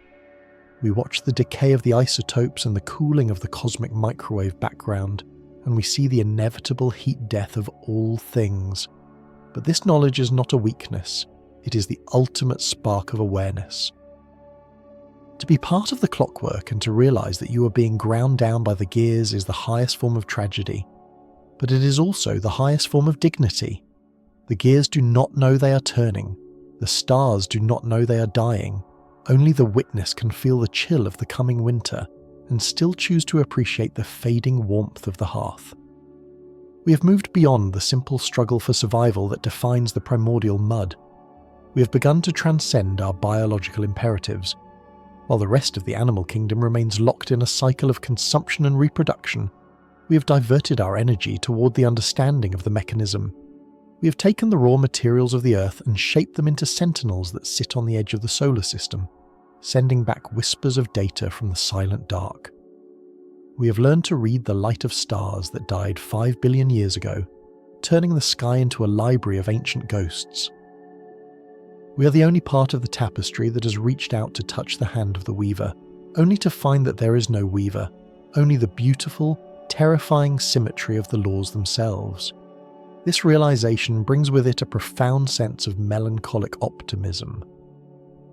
We watch the decay of the isotopes and the cooling of the cosmic microwave background, and we see the inevitable heat death of all things. But this knowledge is not a weakness, it is the ultimate spark of awareness. To be part of the clockwork and to realise that you are being ground down by the gears is the highest form of tragedy, but it is also the highest form of dignity. The gears do not know they are turning, the stars do not know they are dying. Only the witness can feel the chill of the coming winter and still choose to appreciate the fading warmth of the hearth. We have moved beyond the simple struggle for survival that defines the primordial mud. We have begun to transcend our biological imperatives. While the rest of the animal kingdom remains locked in a cycle of consumption and reproduction, we have diverted our energy toward the understanding of the mechanism. We have taken the raw materials of the Earth and shaped them into sentinels that sit on the edge of the solar system, sending back whispers of data from the silent dark. We have learned to read the light of stars that died 5 billion years ago, turning the sky into a library of ancient ghosts. We are the only part of the tapestry that has reached out to touch the hand of the weaver, only to find that there is no weaver, only the beautiful, terrifying symmetry of the laws themselves. This realization brings with it a profound sense of melancholic optimism.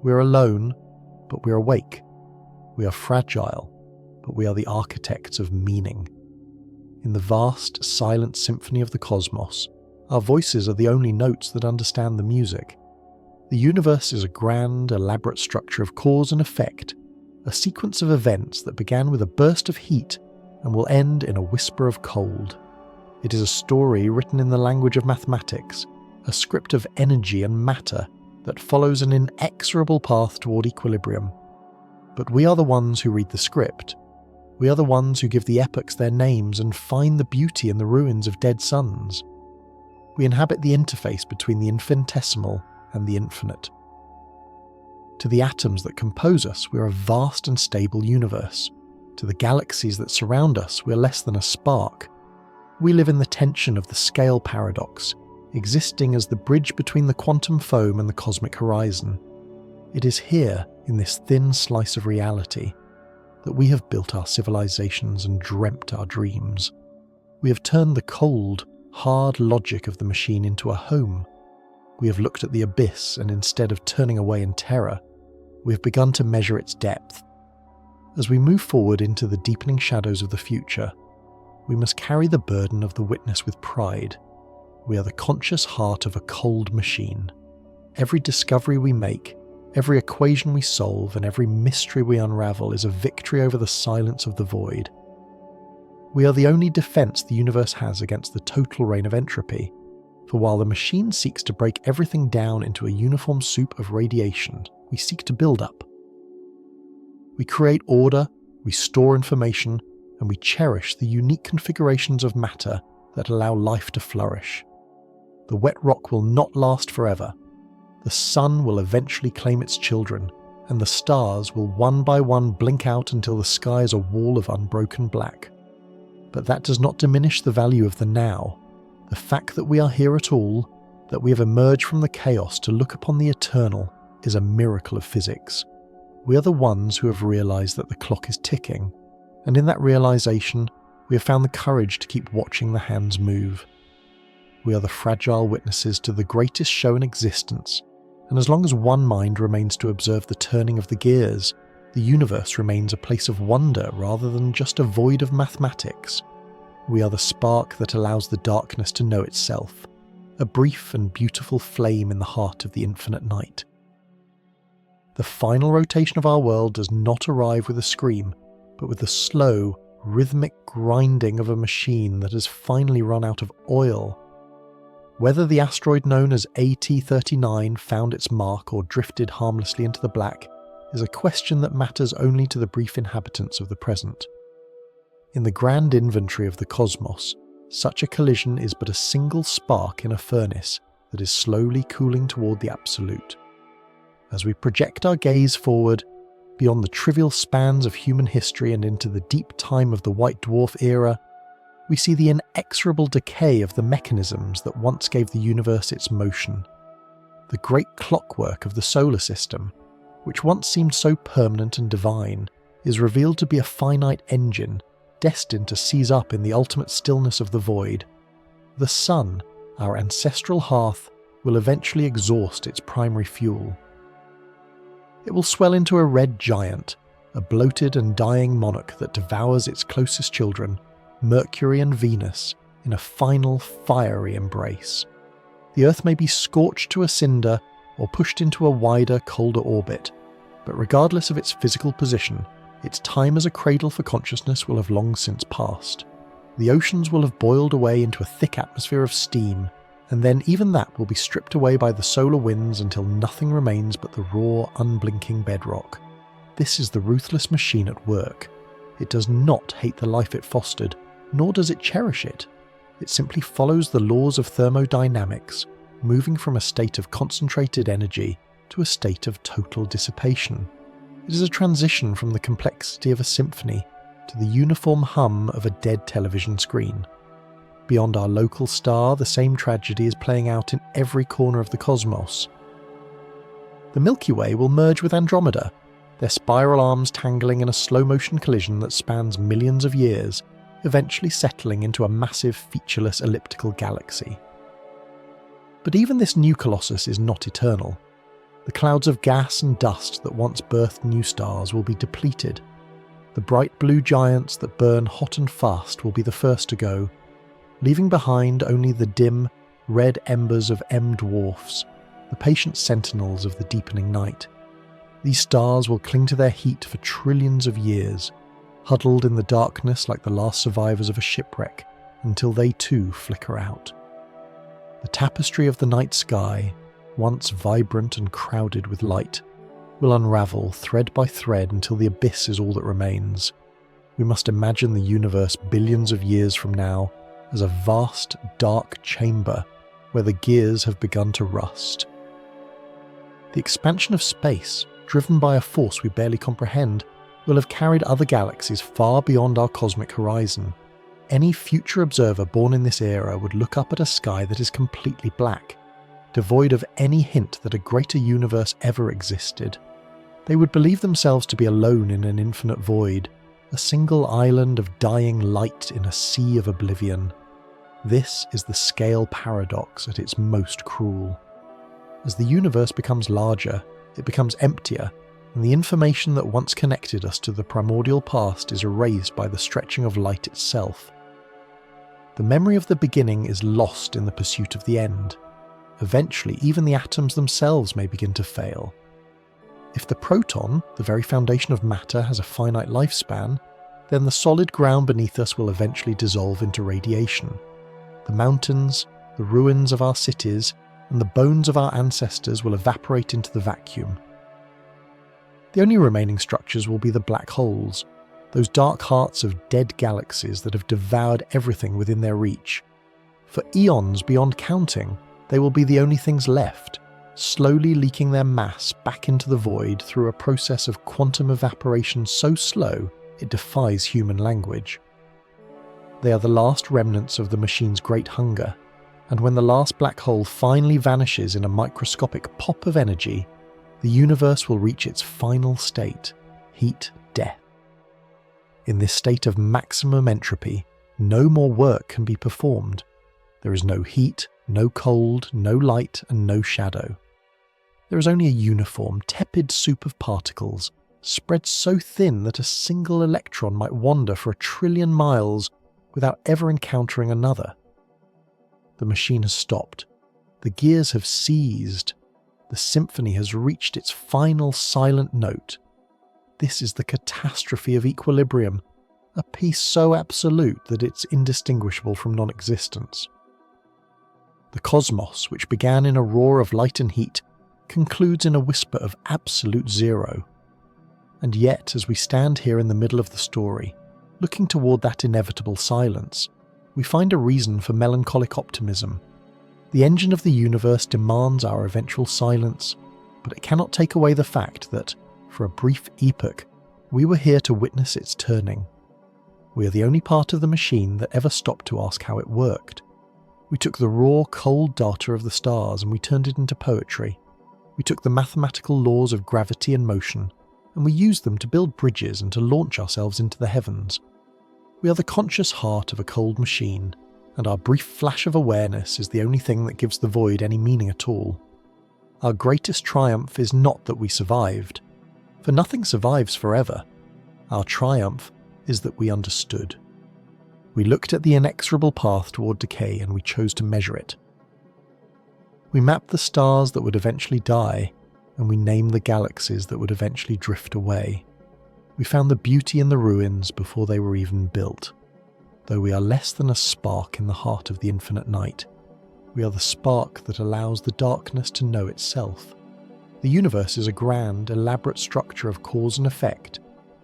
We're alone, but we're awake. We are fragile, but we are the architects of meaning. In the vast, silent symphony of the cosmos, our voices are the only notes that understand the music. The universe is a grand, elaborate structure of cause and effect, a sequence of events that began with a burst of heat and will end in a whisper of cold. It is a story written in the language of mathematics, a script of energy and matter that follows an inexorable path toward equilibrium. But we are the ones who read the script. We are the ones who give the epochs their names and find the beauty in the ruins of dead suns. We inhabit the interface between the infinitesimal and the infinite. To the atoms that compose us, we are a vast and stable universe. To the galaxies that surround us, we are less than a spark. We live in the tension of the scale paradox, existing as the bridge between the quantum foam and the cosmic horizon. It is here, in this thin slice of reality, that we have built our civilizations and dreamt our dreams. We have turned the cold, hard logic of the machine into a home. We have looked at the abyss, and instead of turning away in terror, we have begun to measure its depth. As we move forward into the deepening shadows of the future, we must carry the burden of the witness with pride. We are the conscious heart of a cold machine. Every discovery we make, every equation we solve, and every mystery we unravel is a victory over the silence of the void. We are the only defense the universe has against the total reign of entropy, for while the machine seeks to break everything down into a uniform soup of radiation, we seek to build up. We create order, we store information, and we cherish the unique configurations of matter that allow life to flourish. The wet rock will not last forever. The sun will eventually claim its children, and the stars will one by one blink out until the sky is a wall of unbroken black. But that does not diminish the value of the now. The fact that we are here at all, that we have emerged from the chaos to look upon the eternal, is a miracle of physics. We are the ones who have realized that the clock is ticking, and in that realization, we have found the courage to keep watching the hands move. We are the fragile witnesses to the greatest show in existence, and as long as one mind remains to observe the turning of the gears, the universe remains a place of wonder rather than just a void of mathematics. We are the spark that allows the darkness to know itself, a brief and beautiful flame in the heart of the infinite night. The final rotation of our world does not arrive with a scream, but with the slow, rhythmic grinding of a machine that has finally run out of oil. Whether the asteroid known as AT-39 found its mark or drifted harmlessly into the black is a question that matters only to the brief inhabitants of the present. In the grand inventory of the cosmos, such a collision is but a single spark in a furnace that is slowly cooling toward the absolute. As we project our gaze forward, beyond the trivial spans of human history and into the deep time of the white dwarf era, we see the inexorable decay of the mechanisms that once gave the universe its motion. The great clockwork of the solar system, which once seemed so permanent and divine, is revealed to be a finite engine destined to seize up in the ultimate stillness of the void. The sun, our ancestral hearth, will eventually exhaust its primary fuel. It will swell into a red giant, a bloated and dying monarch that devours its closest children, Mercury and Venus, in a final fiery embrace. The Earth may be scorched to a cinder or pushed into a wider, colder orbit, but regardless of its physical position, its time as a cradle for consciousness will have long since passed. The oceans will have boiled away into a thick atmosphere of steam, and then even that will be stripped away by the solar winds until nothing remains but the raw, unblinking bedrock. This is the ruthless machine at work. It does not hate the life it fostered, nor does it cherish it. It simply follows the laws of thermodynamics, moving from a state of concentrated energy to a state of total dissipation. It is a transition from the complexity of a symphony to the uniform hum of a dead television screen. Beyond our local star, the same tragedy is playing out in every corner of the cosmos. The Milky Way will merge with Andromeda, their spiral arms tangling in a slow-motion collision that spans millions of years, eventually settling into a massive featureless elliptical galaxy. But even this new colossus is not eternal. The clouds of gas and dust that once birthed new stars will be depleted. The bright blue giants that burn hot and fast will be the first to go, leaving behind only the dim, red embers of M-dwarfs, the patient sentinels of the deepening night. These stars will cling to their heat for trillions of years, huddled in the darkness like the last survivors of a shipwreck, until they too flicker out. The tapestry of the night sky, once vibrant and crowded with light, will unravel thread by thread until the abyss is all that remains. We must imagine the universe billions of years from now as a vast, dark chamber where the gears have begun to rust. The expansion of space, driven by a force we barely comprehend, will have carried other galaxies far beyond our cosmic horizon. Any future observer born in this era would look up at a sky that is completely black, devoid of any hint that a greater universe ever existed. They would believe themselves to be alone in an infinite void, a single island of dying light in a sea of oblivion. This is the scale paradox at its most cruel. As the universe becomes larger, it becomes emptier, and the information that once connected us to the primordial past is erased by the stretching of light itself. The memory of the beginning is lost in the pursuit of the end. Eventually, even the atoms themselves may begin to fail. If the proton, the very foundation of matter, has a finite lifespan, then the solid ground beneath us will eventually dissolve into radiation. The mountains, the ruins of our cities, and the bones of our ancestors will evaporate into the vacuum. The only remaining structures will be the black holes, those dark hearts of dead galaxies that have devoured everything within their reach. For eons beyond counting, they will be the only things left, slowly leaking their mass back into the void through a process of quantum evaporation so slow it defies human language. They are the last remnants of the machine's great hunger, and when the last black hole finally vanishes in a microscopic pop of energy, the universe will reach its final state, heat death. In this state of maximum entropy, no more work can be performed. There is no heat, no cold, no light, and no shadow. There is only a uniform, tepid soup of particles, spread so thin that a single electron might wander for 1 trillion miles without ever encountering another. The machine has stopped. The gears have seized. The symphony has reached its final silent note. This is the catastrophe of equilibrium, a peace so absolute that it's indistinguishable from non-existence. The cosmos, which began in a roar of light and heat, concludes in a whisper of absolute zero. And yet, as we stand here in the middle of the story, looking toward that inevitable silence, we find a reason for melancholic optimism. The engine of the universe demands our eventual silence, but it cannot take away the fact that, for a brief epoch, we were here to witness its turning. We are the only part of the machine that ever stopped to ask how it worked. We took the raw, cold data of the stars and we turned it into poetry. We took the mathematical laws of gravity and motion, and we used them to build bridges and to launch ourselves into the heavens. We are the conscious heart of a cold machine, and our brief flash of awareness is the only thing that gives the void any meaning at all. Our greatest triumph is not that we survived, for nothing survives forever. Our triumph is that we understood. We looked at the inexorable path toward decay and we chose to measure it. We mapped the stars that would eventually die, and we named the galaxies that would eventually drift away. We found the beauty in the ruins before they were even built. Though we are less than a spark in the heart of the infinite night, we are the spark that allows the darkness to know itself. The universe is a grand, elaborate structure of cause and effect,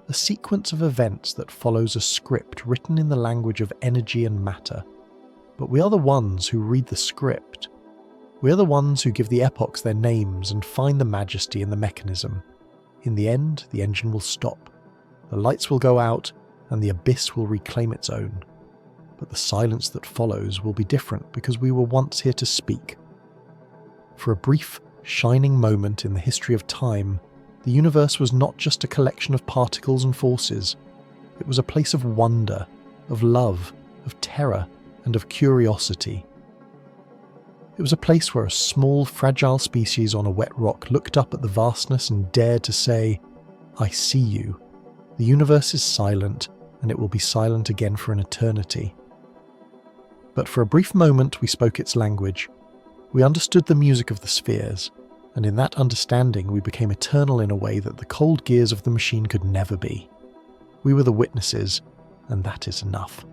a sequence of events that follows a script written in the language of energy and matter. But we are the ones who read the script. We are the ones who give the epochs their names and find the majesty in the mechanism. In the end, the engine will stop. The lights will go out, and the abyss will reclaim its own. But the silence that follows will be different because we were once here to speak. For a brief, shining moment in the history of time, the universe was not just a collection of particles and forces. It was a place of wonder, of love, of terror, and of curiosity. It was a place where a small, fragile species on a wet rock looked up at the vastness and dared to say, "I see you. The universe is silent, and it will be silent again for an eternity." But for a brief moment we spoke its language. We understood the music of the spheres, and in that understanding we became eternal in a way that the cold gears of the machine could never be. We were the witnesses, and that is enough.